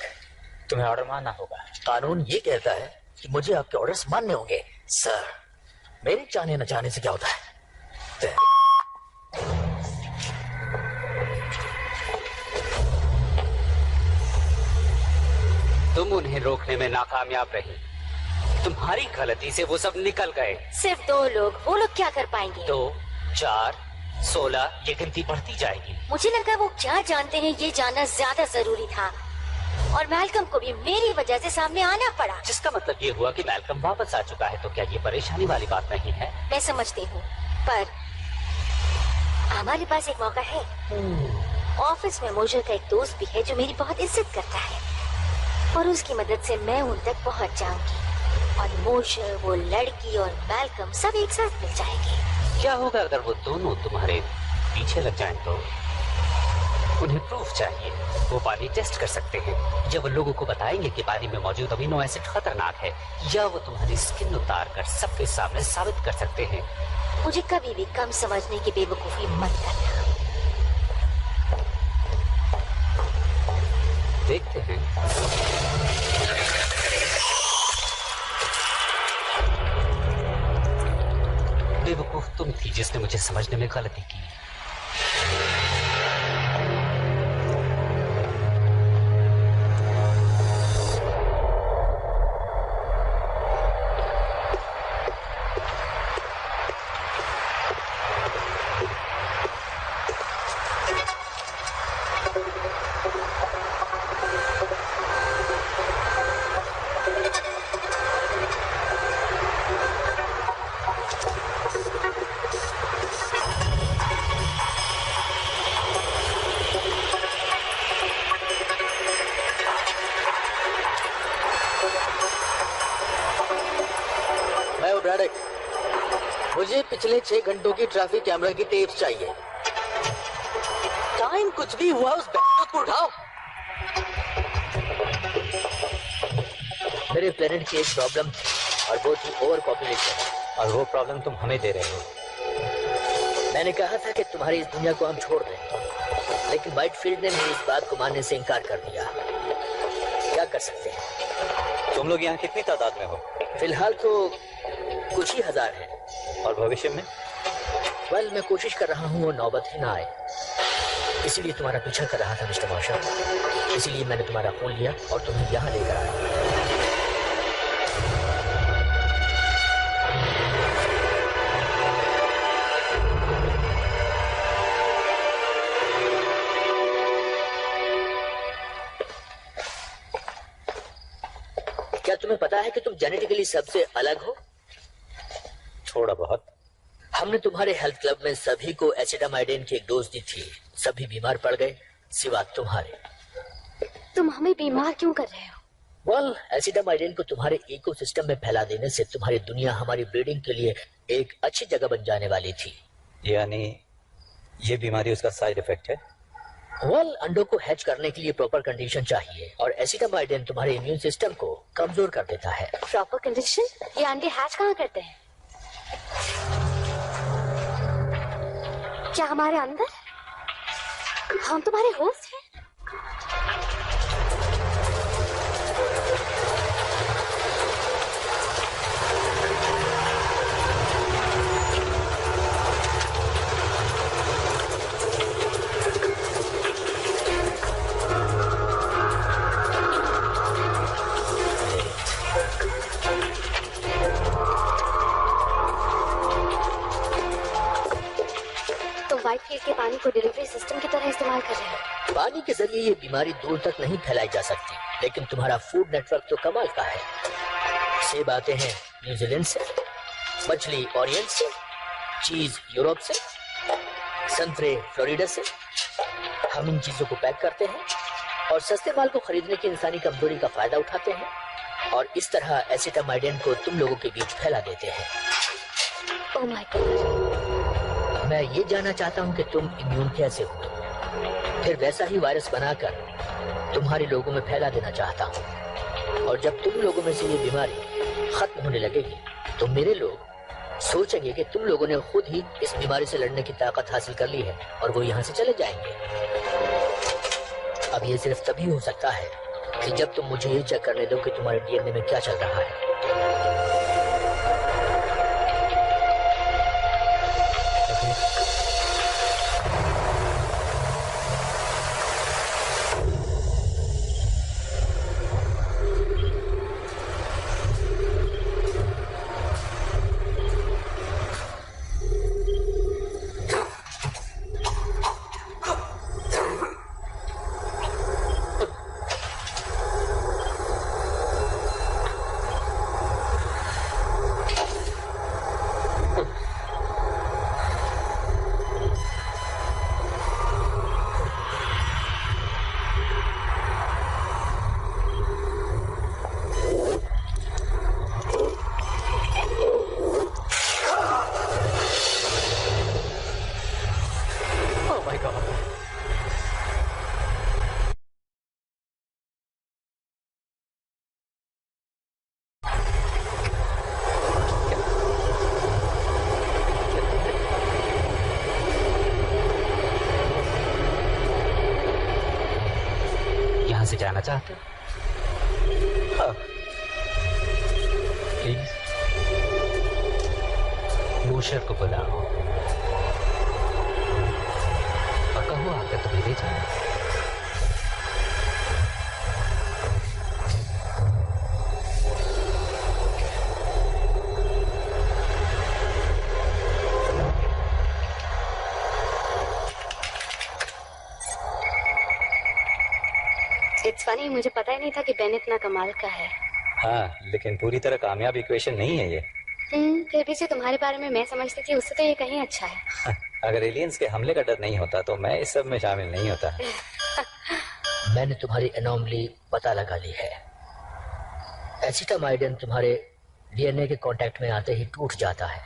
तुम्हें ऑर्डर मानना होगा। कानून ये कहता है कि मुझे आपके ऑर्डर्स मानने होंगे। सर, मेरे चाहने न चाहने से क्या होता है? तुम उन्हें रोकने में नाकामयाब रही, तुम्हारी गलती से वो सब निकल गए। सिर्फ 2 लोग, वो लोग क्या कर पाएंगे? 2, 4, 16, ये गिनती बढ़ती जाएगी। मुझे लगा वो क्या जानते हैं ये जानना ज्यादा जरूरी था, और मैल्कम को भी मेरी वजह से सामने आना पड़ा। जिसका मतलब ये हुआ कि मैल्कम वापस आ चुका है, तो क्या ये परेशानी वाली बात नहीं है? मैं समझती हूँ, पर हमारे पास एक मौका है। ऑफिस में मोशर का एक दोस्त भी है जो मेरी बहुत इज्जत करता है, और उसकी मदद से मैं उन तक पहुँच जाऊंगी, और मोशर, वो लड़की और मैल्कम सब एक साथ मिल जाएंगे। क्या होगा अगर वो दोनों तुम्हारे पीछे लग जाएं तो? उन्हें प्रूफ चाहिए, वो पानी टेस्ट कर सकते हैं, या वो लोगों को बताएंगे कि पानी में मौजूद अमीनो एसिड खतरनाक है, या वो तुम्हारी स्किन उतार कर सबके सामने साबित कर सकते हैं। मुझे कभी भी कम समझने की बेवकूफी मत करना। देखते हैं। बेवकूफ तुम थी जिसने मुझे समझने में गलती की। मुझे पिछले 6 घंटों की ट्रैफिक कैमरा की टेप्स चाहिए। टाइम कुछ भी हुआ, उस बैग को उठाओ। मेरे प्लेनेट की एक प्रॉब्लम थी, और वो थी ओवर पॉपुलेशन। और वो प्रॉब्लम तुम हमें दे रहे हो। मैंने कहा था कि तुम्हारी इस दुनिया को हम छोड़ दें, लेकिन वाइटफील्ड ने मेरी इस बात को मानने से इनकार कर दिया। क्या कर सकते हैं? तुम लोग यहाँ कितनी तादाद में हो? फिलहाल तो कुछ ही हजार है। और भविष्य में? वेल, मैं कोशिश कर रहा हूँ वो नौबत ही ना आए, इसीलिए तुम्हारा पीछा कर रहा था मिस्टर मार्शल। इसीलिए मैंने तुम्हारा फोन लिया और तुम्हें यहाँ लेकर आया। क्या तुम्हें पता है कि तुम जेनेटिकली सबसे अलग हो? थोड़ा बहुत। हमने तुम्हारे हेल्थ क्लब में सभी को एसिटामाइडिन की एक डोज दी थी। सभी बीमार पड़ गए सिवा तुम्हारे। तुम हमें बीमार क्यों कर रहे हो? वेल, एसिटामाइडिन को तुम्हारे इकोसिस्टम में फैला देने से तुम्हारी दुनिया हमारी ब्रीडिंग के लिए एक अच्छी जगह बन जाने वाली थी। यानी ये बीमारी उसका साइड इफेक्ट है? वेल, अंडों को हैच करने के लिए प्रॉपर कंडीशन चाहिए और एसिटामाइडिन तुम्हारे इम्यून सिस्टम को कमजोर कर देता है। Proper condition? ये अंडे हैच कहाँ करते हैं? क्या हमारे अंदर? हम तुम्हारे होस्ट हैं? वाइटफील्ड के पानी को डिलीवरी सिस्टम की तरह इस्तेमाल कर रहे हैं। पानी के जरिए ये बीमारी दूर तक नहीं फैलाई जा सकती, लेकिन तुम्हारा फूड नेटवर्क तो कमाल का है। सेब आते हैं न्यूजीलैंड से, मछली ओरिएंट से, चीज यूरोप से, संतरे फ्लोरिडा से। हम इन चीजों को पैक करते हैं और सस्ते माल को खरीदने की इंसानी कमजोरी का फायदा उठाते हैं और इस तरह एसिटामाइडिन को तुम लोगों के बीच फैला देते हैं। Oh my God. मैं ये जानना चाहता हूँ कि तुम इम्यून कैसे हो, फिर वैसा ही वायरस बनाकर तुम्हारे लोगों में फैला देना चाहता हूँ। और जब तुम लोगों में से ये बीमारी खत्म होने लगेगी तो मेरे लोग सोचेंगे कि तुम लोगों ने खुद ही इस बीमारी से लड़ने की ताकत हासिल कर ली है और वो यहाँ से चले जाएंगे। अब ये सिर्फ तभी हो सकता है कि जब तुम मुझे ये चेक करने दो कि तुम्हारे डीएनए में क्या चल रहा है। जाना चाहते हो? हाँ, प्लीज मूशर को बुलाओ और कहो आकर तुम्हें ले जाओ। इट्स फनी, मुझे पता ही नहीं था कि बेन इतना कमाल का है। हाँ, लेकिन पूरी तरह कामयाब इक्वेशन नहीं है ये। फिर भी जो तुम्हारे बारे में मैं समझती थी उससे तो ये कहीं अच्छा है। अगर एलियंस के हमले का डर नहीं होता तो मैं इस सब में शामिल नहीं होता। मैंने तुम्हारी एनोमली पता लगा ली है। एसिटामाइडिन तुम्हारे डीएनए के कांटेक्ट में आते ही टूट जाता है।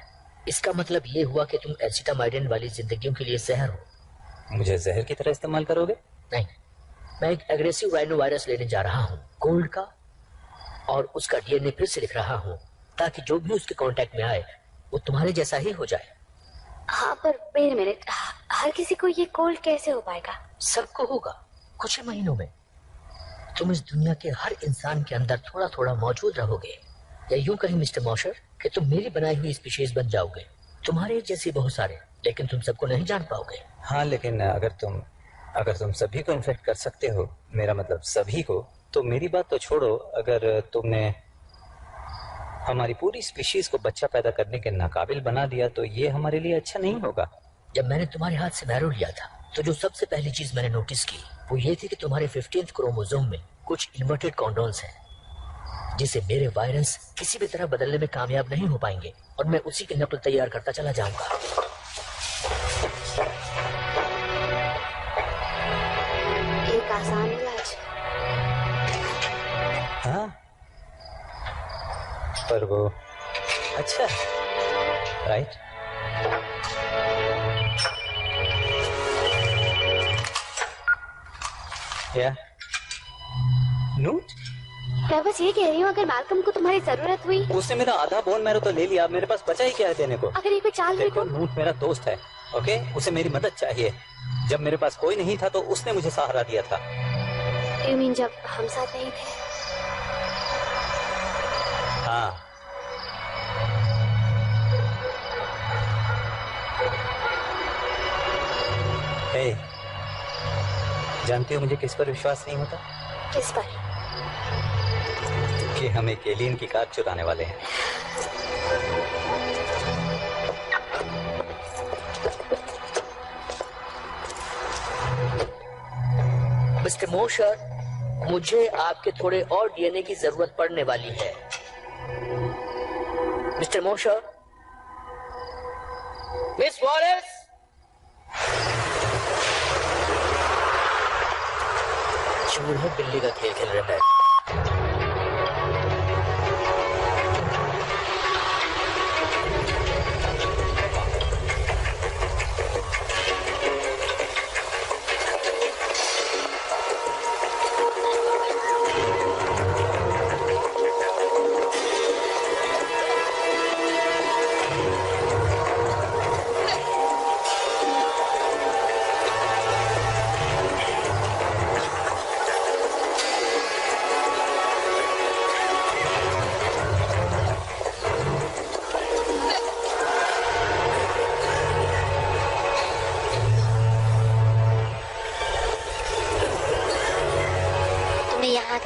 इसका मतलब ये हुआ कि तुम एसिटामाइडिन वाली जिंदगियों के लिए जहर हो। मुझे जहर की तरह इस्तेमाल करोगे? नहीं, मैं एक एग्रेसिव राइनो वायरस लेने जा रहा हूँ, कोल्ड का, और उसका डीएनए फिर से लिख रहा हूँ ताकि जो भी उसके कांटेक्ट में आए वो तुम्हारे जैसा ही हो जाए। हाँ, पर वेट अ मिनट, हर किसी को ये कोल्ड कैसे हो पाएगा? सबको होगा कुछ ही महीनों में। तुम इस दुनिया के हर इंसान के अंदर थोड़ा थोड़ा मौजूद रहोगे, या यूं कहीं मिस्टर मॉशर कि तुम मेरी बनाई हुई स्पीशीज बन जाओगे। तुम्हारे जैसे बहुत सारे, लेकिन तुम सबको नहीं जान पाओगे। हाँ, लेकिन अगर तुम सभी को इन्फेक्ट कर सकते हो, मेरा मतलब सभी को, तो मेरी बात तो छोड़ो, अगर तुमने हमारी पूरी स्पीशीज को बच्चा पैदा करने के नाकाबिल बना दिया तो ये हमारे लिए अच्छा नहीं होगा। जब मैंने तुम्हारे हाथ से मैरो लिया था तो जो सबसे पहली चीज मैंने नोटिस की वो ये थी कि तुम्हारे 15th क्रोमोसोम में कुछ इन्वर्टेड कॉन्डोन्स हैं, जिसे मेरे वायरस किसी भी तरह बदलने में कामयाब नहीं हो पाएंगे, और मैं उसी की नकल तैयार करता चला जाऊंगा। एक आसान इलाज। हाँ, पर वो अच्छा, राइट? या नोट? मैं बस ये कह रही हूँ, अगर मैल्कम को तुम्हारी जरूरत हुई। उसने मेरा आधा बोन मैरो तो ले लिया, मेरे पास बचा ही क्या है देने को? अगर ये कोई चाल हुई देखो, नूट मेरा दोस्त है, ओके? उसे मेरी मदद चाहिए। जब मेरे पास कोई नहीं था तो उसने मुझे सहारा दिया था। You mean जब हम साथ नहीं थे? हाँ। हे, जानती हो मुझे किस पर विश्वास नहीं होता? किस पर? कि हम एक एलियन की कार चुराने वाले हैं। मिस्टर मोशर, मुझे आपके थोड़े और डीएनए की जरूरत पड़ने वाली है। मिस्टर मोशर, मिस वॉलेस, चूहे बिल्ली का खेल खेल रहे हैं।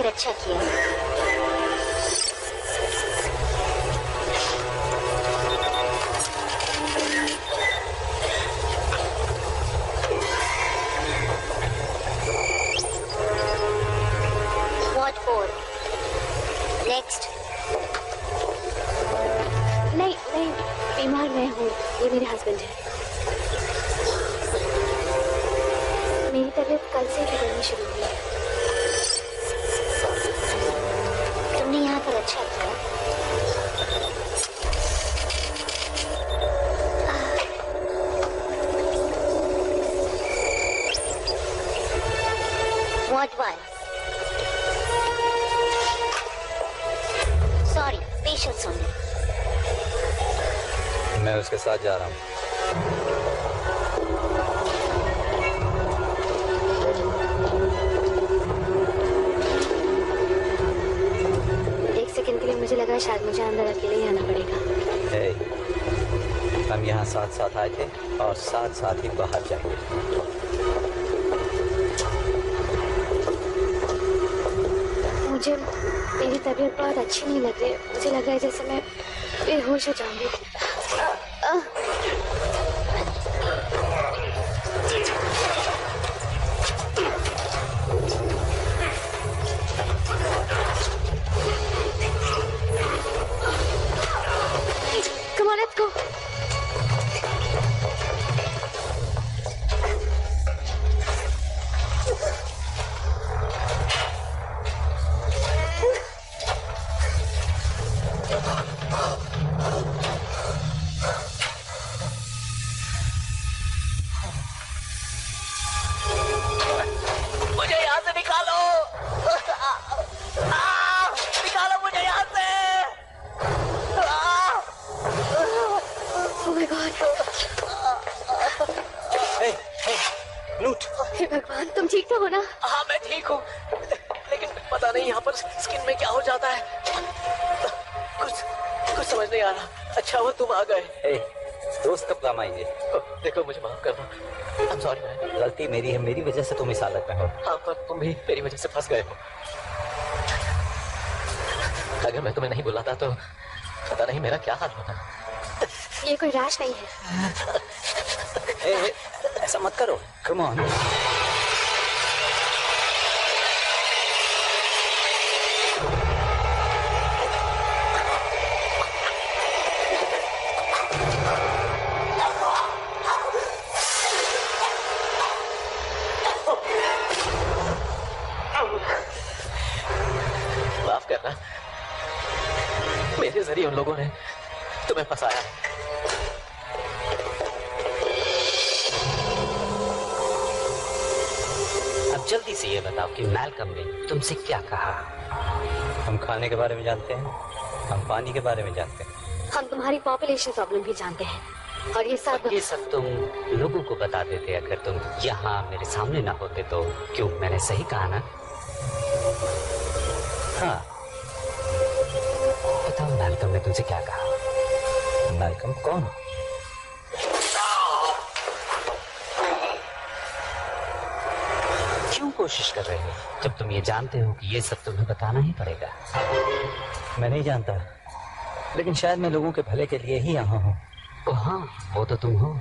अच्छा किया। What for? Next. नहीं, बीमार मैं हूँ। ये मेरे हस्बैंड है। मेरी तबीयत कल से बिगड़नी शुरू हुई है। तुमने यहाँ पर अच्छा किया। What one? Sorry, patience only. मैं उसके साथ जा रहा हूँ। एक सेकंड के लिए मुझे लगा शायद मुझे अंदर अकेले ही आना पड़ेगा। हम यहाँ साथ साथ आए थे और साथ साथ ही बाहर जाएंगे। मुझे मेरी तबीयत बहुत अच्छी नहीं लग रही है। मुझे लग रहा है जैसे मैं बेहोश हो जाऊंगी। Come on, let's go. ठीक तो हो ना? हाँ मैं ठीक हूँ, लेकिन पता नहीं यहाँ पर स्किन में क्या हो जाता है, कुछ समझ नहीं आ रहा। अच्छा वो तुम आ गए। दोस्त कब काम आएंगे? देखो मुझे माफ करना, I'm sorry man। गलती मेरी है, मेरी वजह से तुम इस हालत में हो। हाँ पर तुम भी मेरी वजह से फंस गए हो। अगर मैं तुम्हें नहीं बुलाता तो पता नहीं मेरा क्या हाल होता। ये कोई रैश नहीं है। ऐसा मत करो, कम ऑन। माफ करना, मेरे जरिए उन लोगों ने तुम्हें फंसाया। अब जल्दी से ये बताओ कि मैल्कम ने तुमसे क्या कहा? हम खाने के बारे में जानते हैं, हम पानी के बारे में जानते हैं, हम तुम्हारी पॉपुलेशन प्रॉब्लम भी जानते हैं, और ये सब तुम लोगों को बता देते अगर तुम यहाँ मेरे सामने ना होते तो। क्यों, मैंने सही कहा ना? हाँ। बताओ मैल्कम ने तुमसे क्या कहा? मैल्कम कौन? क्यों कोशिश कर रहे हो जब तुम ये जानते हो कि ये सब तुम्हें बताना ही पड़ेगा? मैं नहीं जानता, लेकिन शायद मैं लोगों के भले के लिए ही यहाँ हूँ। ओ हाँ, वो तो तुम हो।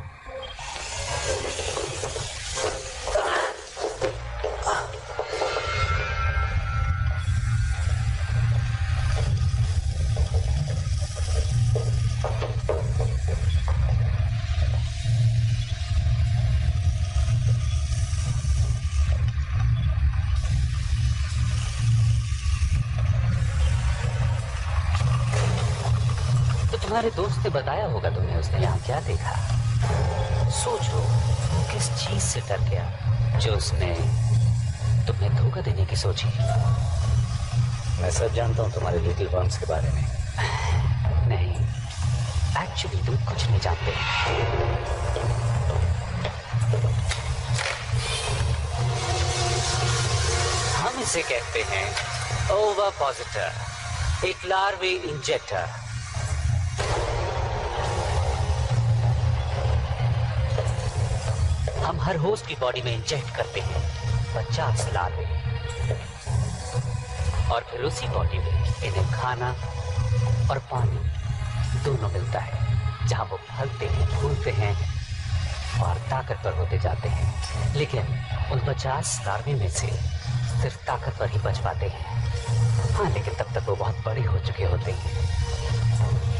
तुम्हारे दोस्त ने बताया होगा तुम्हें, उसने यहाँ क्या देखा? सोचो किस चीज से डर गया जो उसने तुम्हें धोखा देने की सोची। मैं सब जानता हूँ तुम्हारे लिटिल वर्म्स के बारे में। नहीं, एक्चुअली तुम कुछ नहीं जानते। हम इसे कहते हैं ओविपोसिटर, एक लार्वे इंजेक्टर। हम हर होस्ट की बॉडी में इंजेक्ट करते हैं 50 लार्वे, और फिर उसी बॉडी में इन्हें खाना और पानी दोनों मिलता है, जहां वो फलते हैं, फूलते हैं और ताकतवर होते जाते हैं। लेकिन उन 50 लार्वे में से सिर्फ ताकतवर ही बच पाते हैं। हाँ, लेकिन तब तक वो बहुत बड़े हो चुके होते हैं।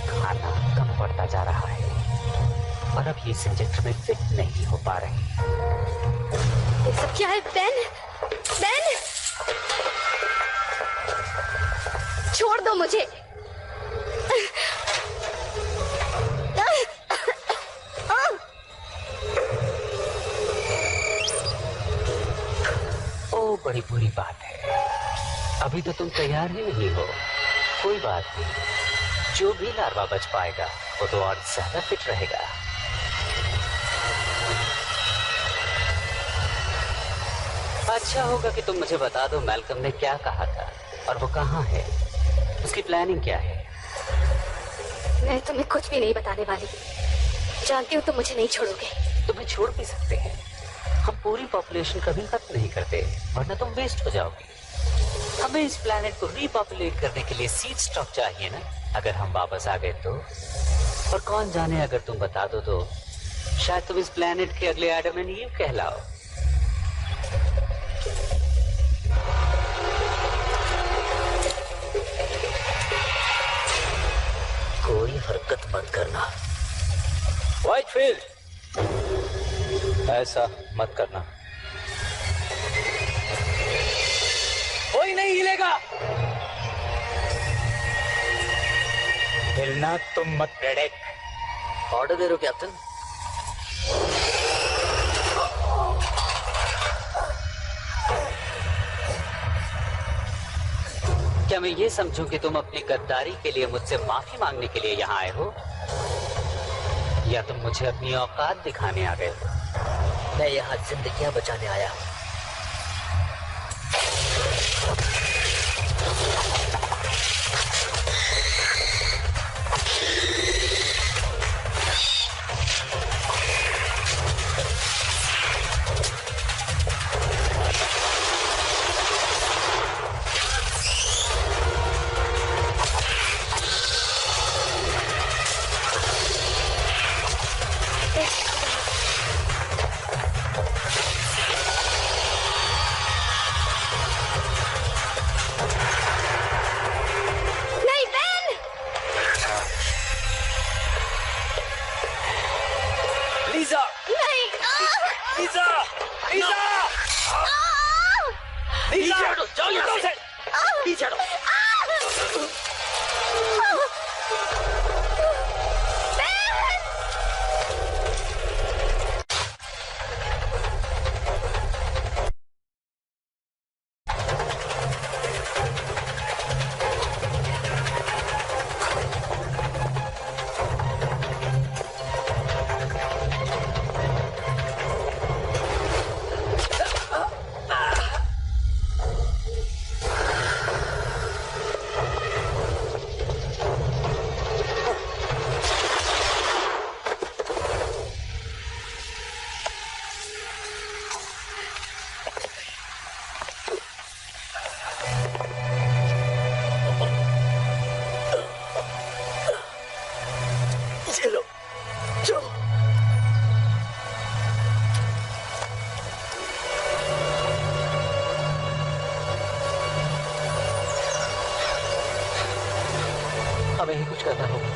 खाना कम पड़ता जा रहा है और अब ये इस इंजेक्टर में फिट नहीं हो पा रहे। ये सब क्या है? बेन, बेन, छोड़ दो मुझे। ओ, बड़ी बुरी बात है, अभी तो तुम तैयार ही नहीं हो। कोई बात नहीं, जो भी लार्वा बच पाएगा वो तो और ज्यादा फिट रहेगा। अच्छा होगा कि तुम मुझे बता दो मैल्कम ने क्या कहा था और वो कहाँ है, उसकी प्लानिंग क्या है? मैं तुम्हें कुछ भी नहीं बताने वाली। जानती हूँ तुम मुझे नहीं छोड़ोगे। तुम्हें छोड़ भी सकते हैं, हम पूरी पॉपुलेशन कभी खत्म नहीं करते, वरना तुम वेस्ट हो जाओगे। हमें इस प्लैनेट को रीपॉपुलेट करने के लिए सीड स्टॉक चाहिए ना, अगर हम वापस आ गए तो। और कौन जाने, अगर तुम बता दो तो शायद तुम इस प्लैनेट के अगले एडम एंड ईव कहलाओ। कोई हरकत मत करना। व्हाइटफील्ड, ऐसा मत करना। कोई नहीं हिलेगा। हिलना तुम मत, रेडेक। ऑर्डर दे रहे हो कैप्टन? क्या मैं ये समझूं कि तुम अपनी गद्दारी के लिए मुझसे माफी मांगने के लिए यहाँ आए हो, या तुम मुझे अपनी औकात दिखाने आ गए हो? मैं यहाँ जिंदगियां बचाने आया हूँ। जाओ यहाँ से, पीछे हटो। हमें ही कुछ करना होगा।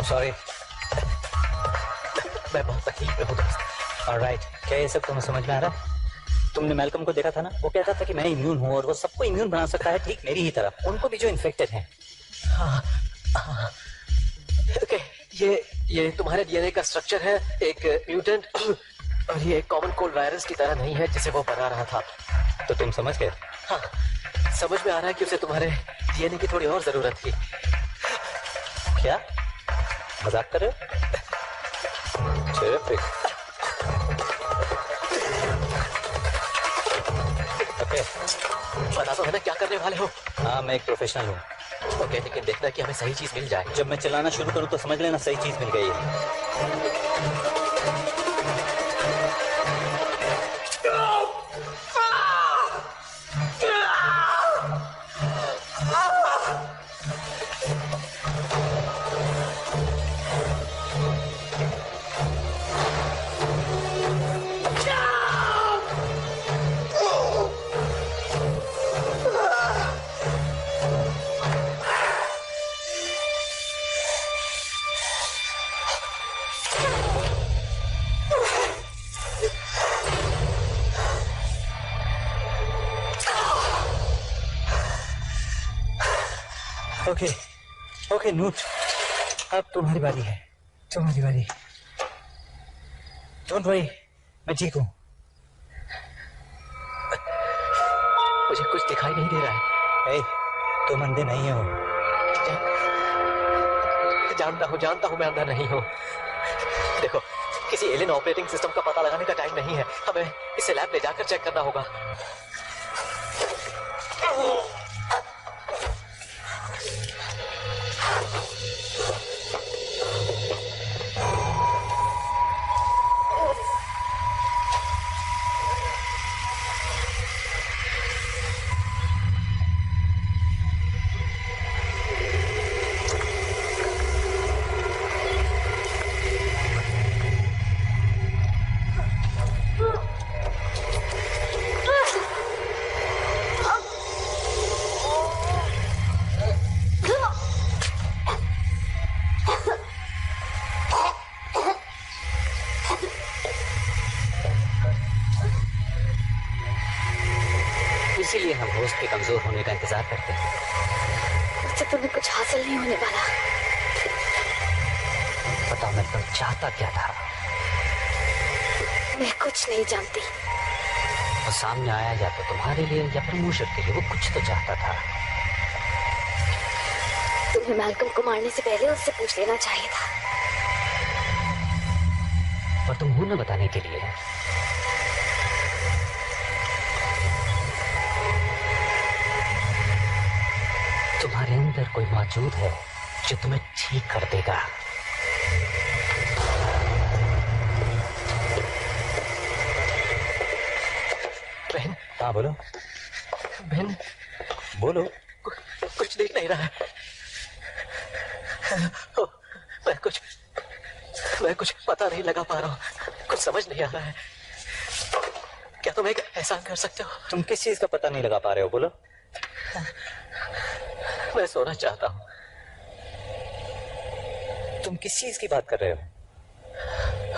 सॉरी, मैं बहुत तकलीफ में हूँ दोस्त। ऑलराइट, क्या ये सब तुम्हें समझ में आ रहा है? तुमने मैल्कम को देखा था ना, वो कहता था कि मैं इम्यून हूँ और वो सबको इम्यून बना सकता है, ठीक मेरी ही तरह, उनको भी जो इन्फेक्टेड हैं। हाँ, हाँ। ओके, ये तुम्हारे डीएनए का स्ट्रक्चर है, एक म्यूटेंट, और ये कॉमन कोल्ड वायरस की तरह नहीं है जिसे वो बना रहा था। तो तुम समझ गए? हाँ, समझ में आ रहा है कि उसे तुम्हारे डीएनए की थोड़ी और जरूरत थी। क्या मजाक कर रहे हो? Terrific. Okay. पता तो है ना क्या करने वाले हो? हाँ, मैं एक प्रोफेशनल हूँ। ओके, लेकिन देखना कि हमें सही चीज मिल जाए। जब मैं चलाना शुरू करूँ तो समझ लेना सही चीज मिल गई है। ओके, ओके नूट, अब तुम्हारी बारी है, तुम्हारी बारी। डोंट वरी, मैं ठीक हूँ। मुझे कुछ दिखाई नहीं दे रहा है। ए, तुम अंधे नहीं हो। जानता हूँ मैं अंधा नहीं हूँ। देखो, किसी एलियन ऑपरेटिंग सिस्टम का पता लगाने का टाइम नहीं है, हमें इसे लैब ले जाकर चेक करना होगा। इसीलिए हम होस्ट के कमजोर होने का इंतजार करते हैं। मुझसे तुम्हें कुछ हासिल नहीं होने वाला। बताओ मैं तुम चाहता क्या था? मैं कुछ नहीं जानती। वो सामने आया या तो तुम्हारे लिए या प्रमोशन के लिए, वो कुछ तो चाहता था। तुम्हें मैल्कम को मारने से पहले उससे पूछ लेना चाहिए था। और तुम मुंह न बताने के लिए। तुम्हारे अंदर कोई मौजूद है जो तुम्हें ठीक कर देगा। हाँ बोलो। बेन, बोलो। कुछ दिख नहीं रहा है। मैं कुछ पता नहीं लगा पा रहा हूँ, कुछ समझ नहीं आ रहा है। क्या तुम एक एहसान कर सकते हो? तुम किस चीज का पता नहीं लगा पा रहे हो? बोलो। मैं सोना चाहता हूँ। तुम किस चीज की बात कर रहे हो?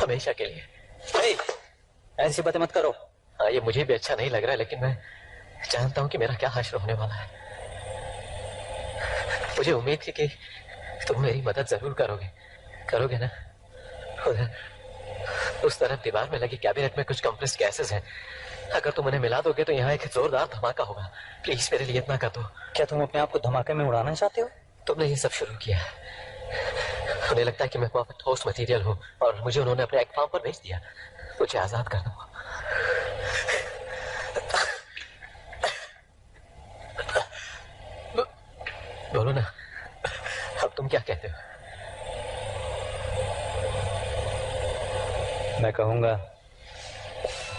हमेशा के लिए। ऐसी बातें मत करो। हाँ, ये मुझे भी अच्छा नहीं लग रहा है, लेकिन मैं जानता हूँ कि मेरा क्या हश्र होने वाला है। मुझे उम्मीद थी कि तुम मेरी मदद जरूर करोगे ना? उस तरफ दीवार में लगी कैबिनेट में कुछ कंप्रेस्ड गैसेस हैं। अगर तुम उन्हें मिला दोगे तो यहाँ एक जोरदार धमाका होगा। प्लीज मेरे लिए इतना कर दो। क्या तुम अपने आप को धमाके में उड़ाना चाहते हो? तुमने ये सब शुरू किया। उन्हें लगता है कि मैं परफेक्ट होस्ट मटेरियल हूँ और मुझे उन्होंने अपने एक फार्म पर भेज दिया। मुझे आजाद कर दो। बोलो ना, अब तुम क्या कहते हो? मैं कहूंगा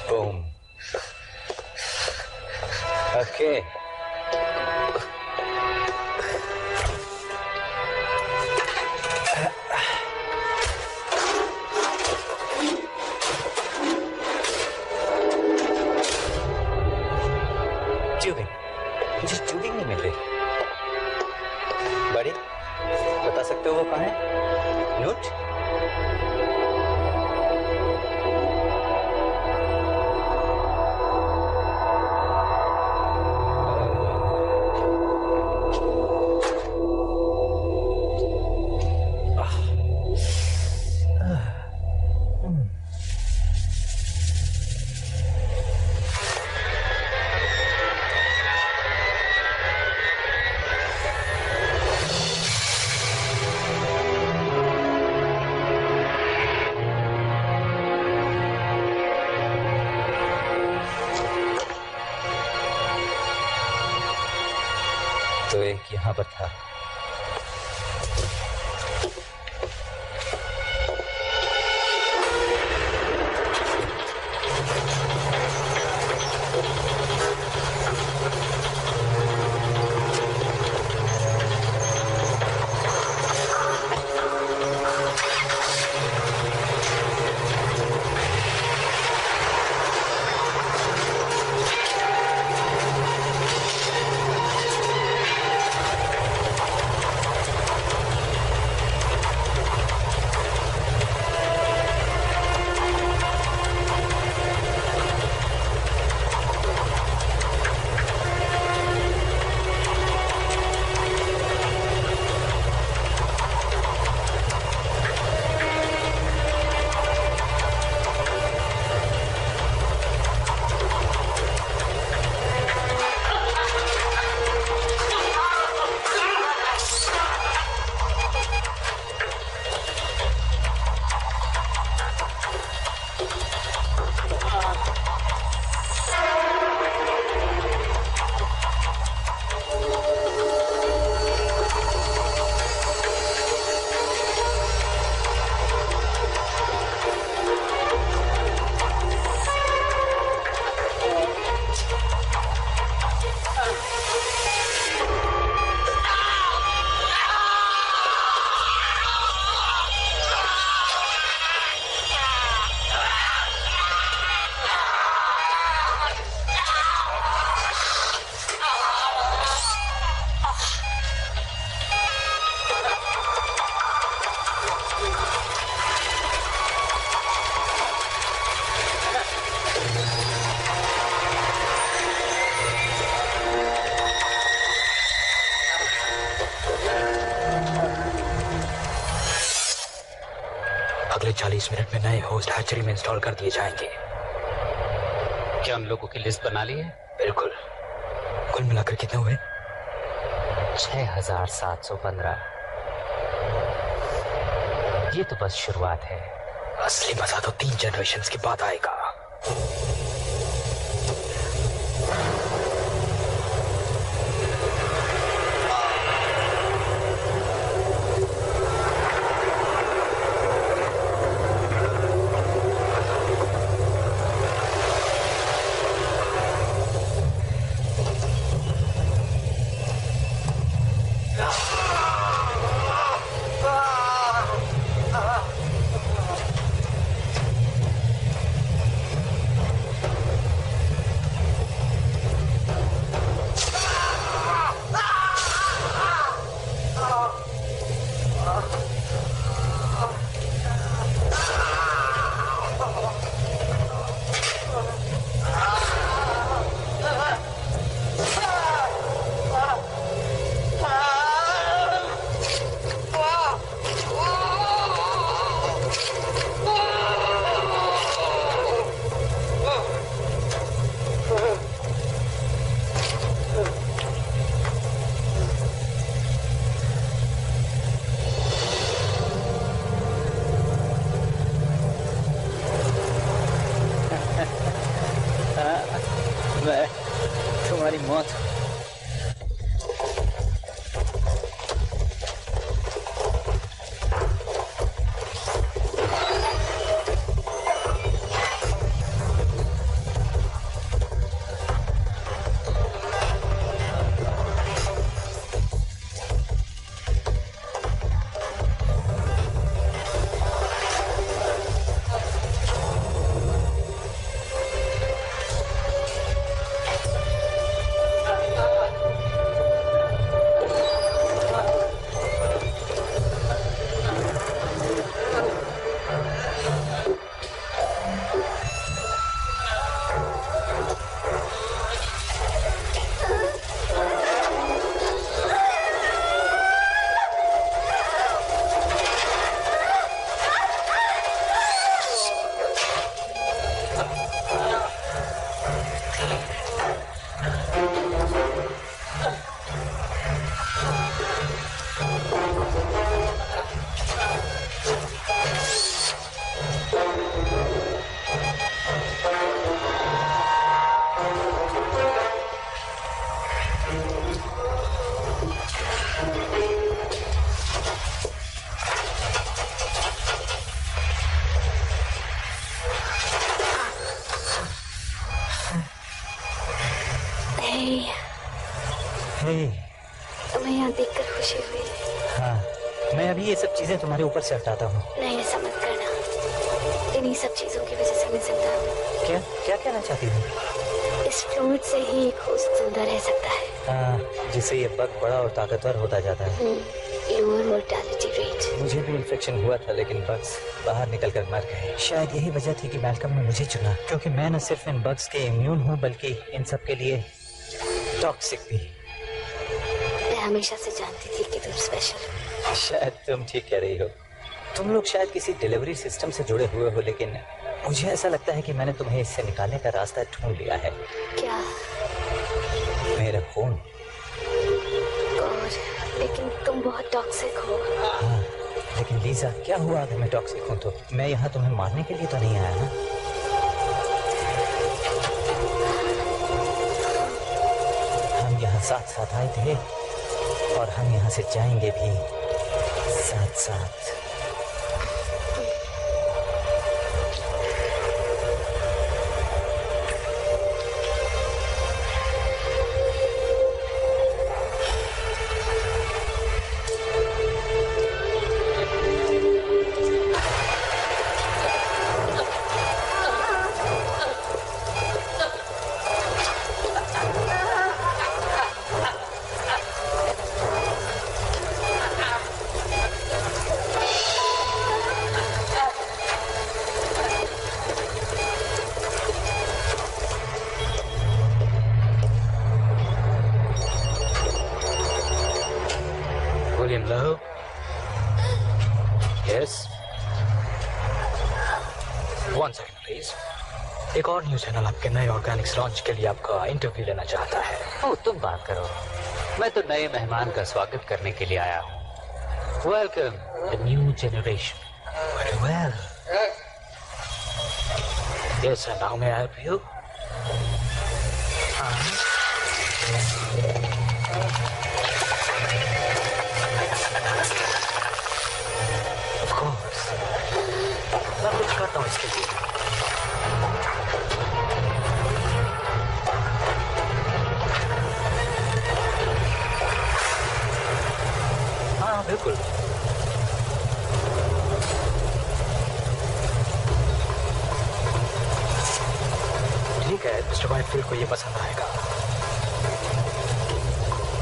बूम। ओके। ट्यूबिंग, मुझे ट्यूबिंग नहीं मिल रही। बड़ी, बता सकते हो वो कहाँ है? नोट? तो एक यहाँ पर था। अगले 40 मिनट में नए होस्ट हैचरी में इंस्टॉल कर दिए जाएंगे। क्या उन लोगों की लिस्ट बना ली है? बिल्कुल। कुल मिलाकर कितने हुए? 6715। ये तो बस शुरुआत है। असली मजा तो 3 जनरेशंस के बाद आएगा। मौत। तुम्हें यहाँ देखकर खुशी हुई। हाँ, मैं अभी ये सब चीजें तुम्हारे ऊपर से हटाता हूँ। नहीं, ऐसा मत करना। इन्हीं सब चीजों की वजह से मैं जिंदा हूँ। क्या क्या कहना चाहती हूँ? इस फ्लूइड से ही एक होस्ट जिंदा रह सकता है। हाँ, जिससे ये बग बड़ा और ताकतवर होता जाता है। Lower mortality rate. मुझे भी इन्फेक्शन हुआ था, लेकिन बग्स बाहर निकलकर मर गए। शायद यही वजह थी कि मैल्कम ने मुझे चुना, क्योंकि मैं न सिर्फ इन बग्स के इम्यून हूँ, बल्कि इन सब के लिए टॉक्सिक भी। मैं हमेशा से जानती थी कि तुम स्पेशल हो। शायद तुम ठीक कह रही हो। तुम लोग शायद किसी डिलीवरी सिस्टम से जुड़े हुए हो, लेकिन मुझे ऐसा लगता है कि मैंने तुम्हें इससे निकालने का रास्ता ढूंढ लिया है। क्या? मेरा खून। लेकिन तुम बहुत टॉक्सिक हो। हाँ, लेकिन लीजा, क्या हुआ अगर मैं टॉक्सिक हूँ तो? मैं यहाँ तुम्हें मारने के लिए तो नहीं आया ना। हम यहाँ साथ साथ आए थे और हम यहाँ से जाएंगे भी साथ साथ। Hello? Yes? One second, please. एक और न्यूज़ चैनल आपके नए ऑर्गेनिक्स लॉन्च के लिए आपका इंटरव्यू लेना चाहता है। ओह, तुम बात करो। मैं तो नए मेहमान का स्वागत करने के लिए आया हूँ। Welcome the new generation. Very well. Yes, and how may I help you? Of course. मैं कुछ करता हूँ इसके लिए। हाँ, बिल्कुल। ठीक है, मिस्टर वाइटफील्ड को ये पसंद आएगा।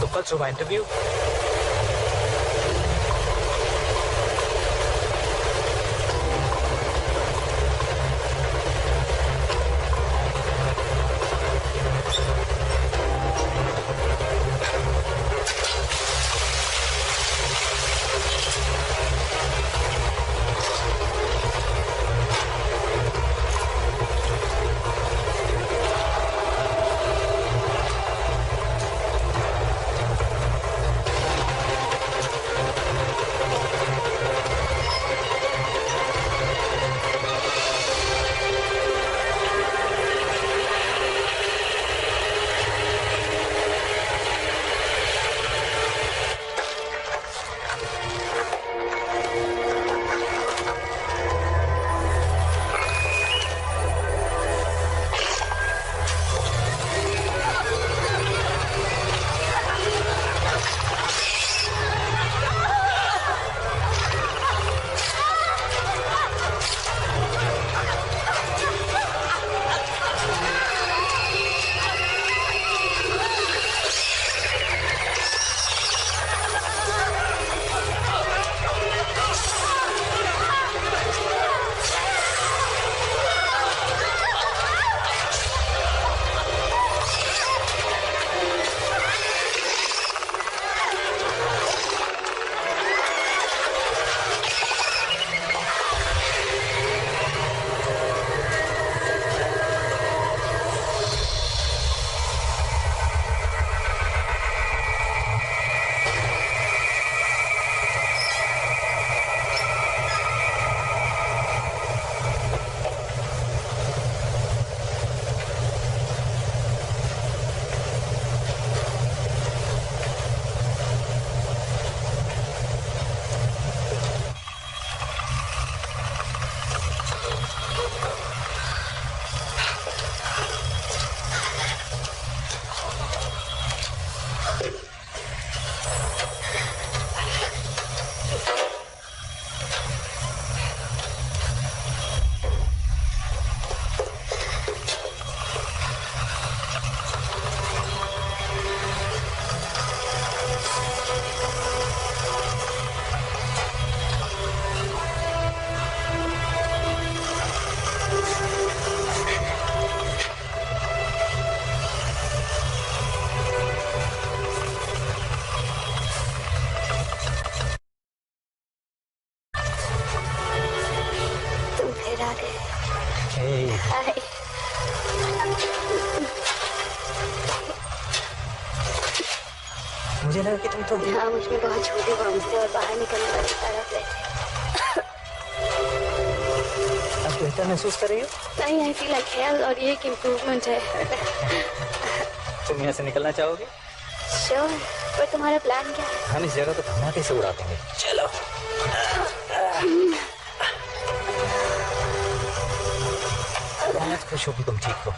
तो कल सुबह इंटरव्यू। मुझे लगा कि तुम हाँ, मुझ में बहुत छोटे बॉम्ब थे और बाहर निकलने वाले तड़प रहे थे। अब बेहतर महसूस कर रही हो? नहीं, आई फील लाइक हेल और ये एक इम्प्रूवमेंट है। तुम यहाँ से निकलना चाहोगे? श्योर, पर तुम्हारा प्लान क्या है? हम इस जगह को धमाके से उड़ा देंगे। चलो। बहुत खुश हो कि तुम ठीक हो।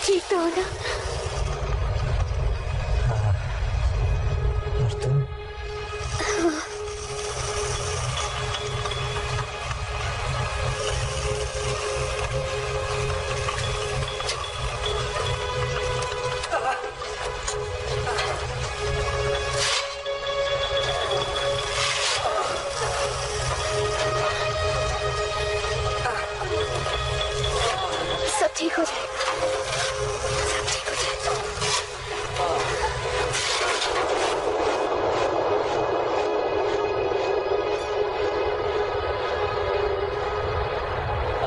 ठीक तो हो ना? और तुम? सब ठीक हो जाएगा। सब ठीक हो जाएगा।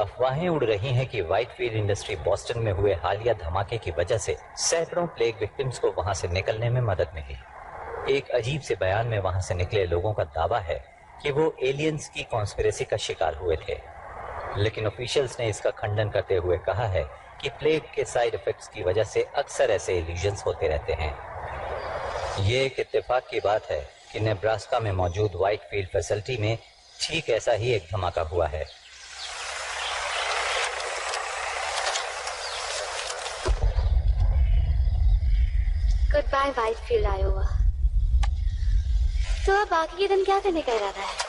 अफवाहें उड़ रही हैं कि व्हाइटफील्ड इंडस्ट्री बॉस्टन में हुए हालिया धमाके की वजह से सैकड़ों प्लेग विक्टिम्स को वहां से निकलने में मदद मिली। एक अजीब से बयान में वहां से निकले लोगों का दावा है कि वो एलियंस की कॉन्स्पिरेसी का शिकार हुए थे, लेकिन ऑफिशियल्स ने इसका खंडन करते हुए कहा है कि प्लेग के साइड इफेक्ट्स की वजह से अक्सर ऐसे इल्यूजन्स होते रहते हैं। ये एक इत्तेफाक की बात है कि नेब्रास्का में मौजूद व्हाइटफील्ड फैसिलिटी में ठीक ऐसा ही एक धमाका हुआ है। Good bye Whitefield Iowa. तो अब बाकी के दिन क्या करने का इरादा है?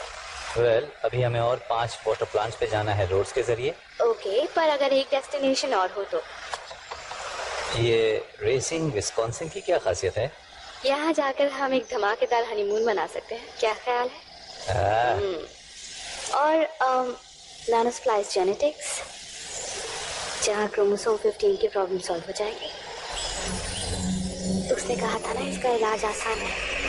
वेल, अभी हमें और 5 वाटर प्लांट्स पे जाना है रोड्स के जरिए। ओके, पर अगर एक डेस्टिनेशन और हो तो? ये रेसिंग विस्कॉन्सिन की क्या खासियत है? यहाँ जाकर हम एक धमाकेदार हनीमून मना सकते हैं, क्या ख्याल है? और नानोस्प्लाइस जेनेटिक्स, जहाँ क्रोमोसोम 15 की प्रॉब्लम सॉल्व हो जाएगी। उसने कहा था ना, इसका इलाज आसान है।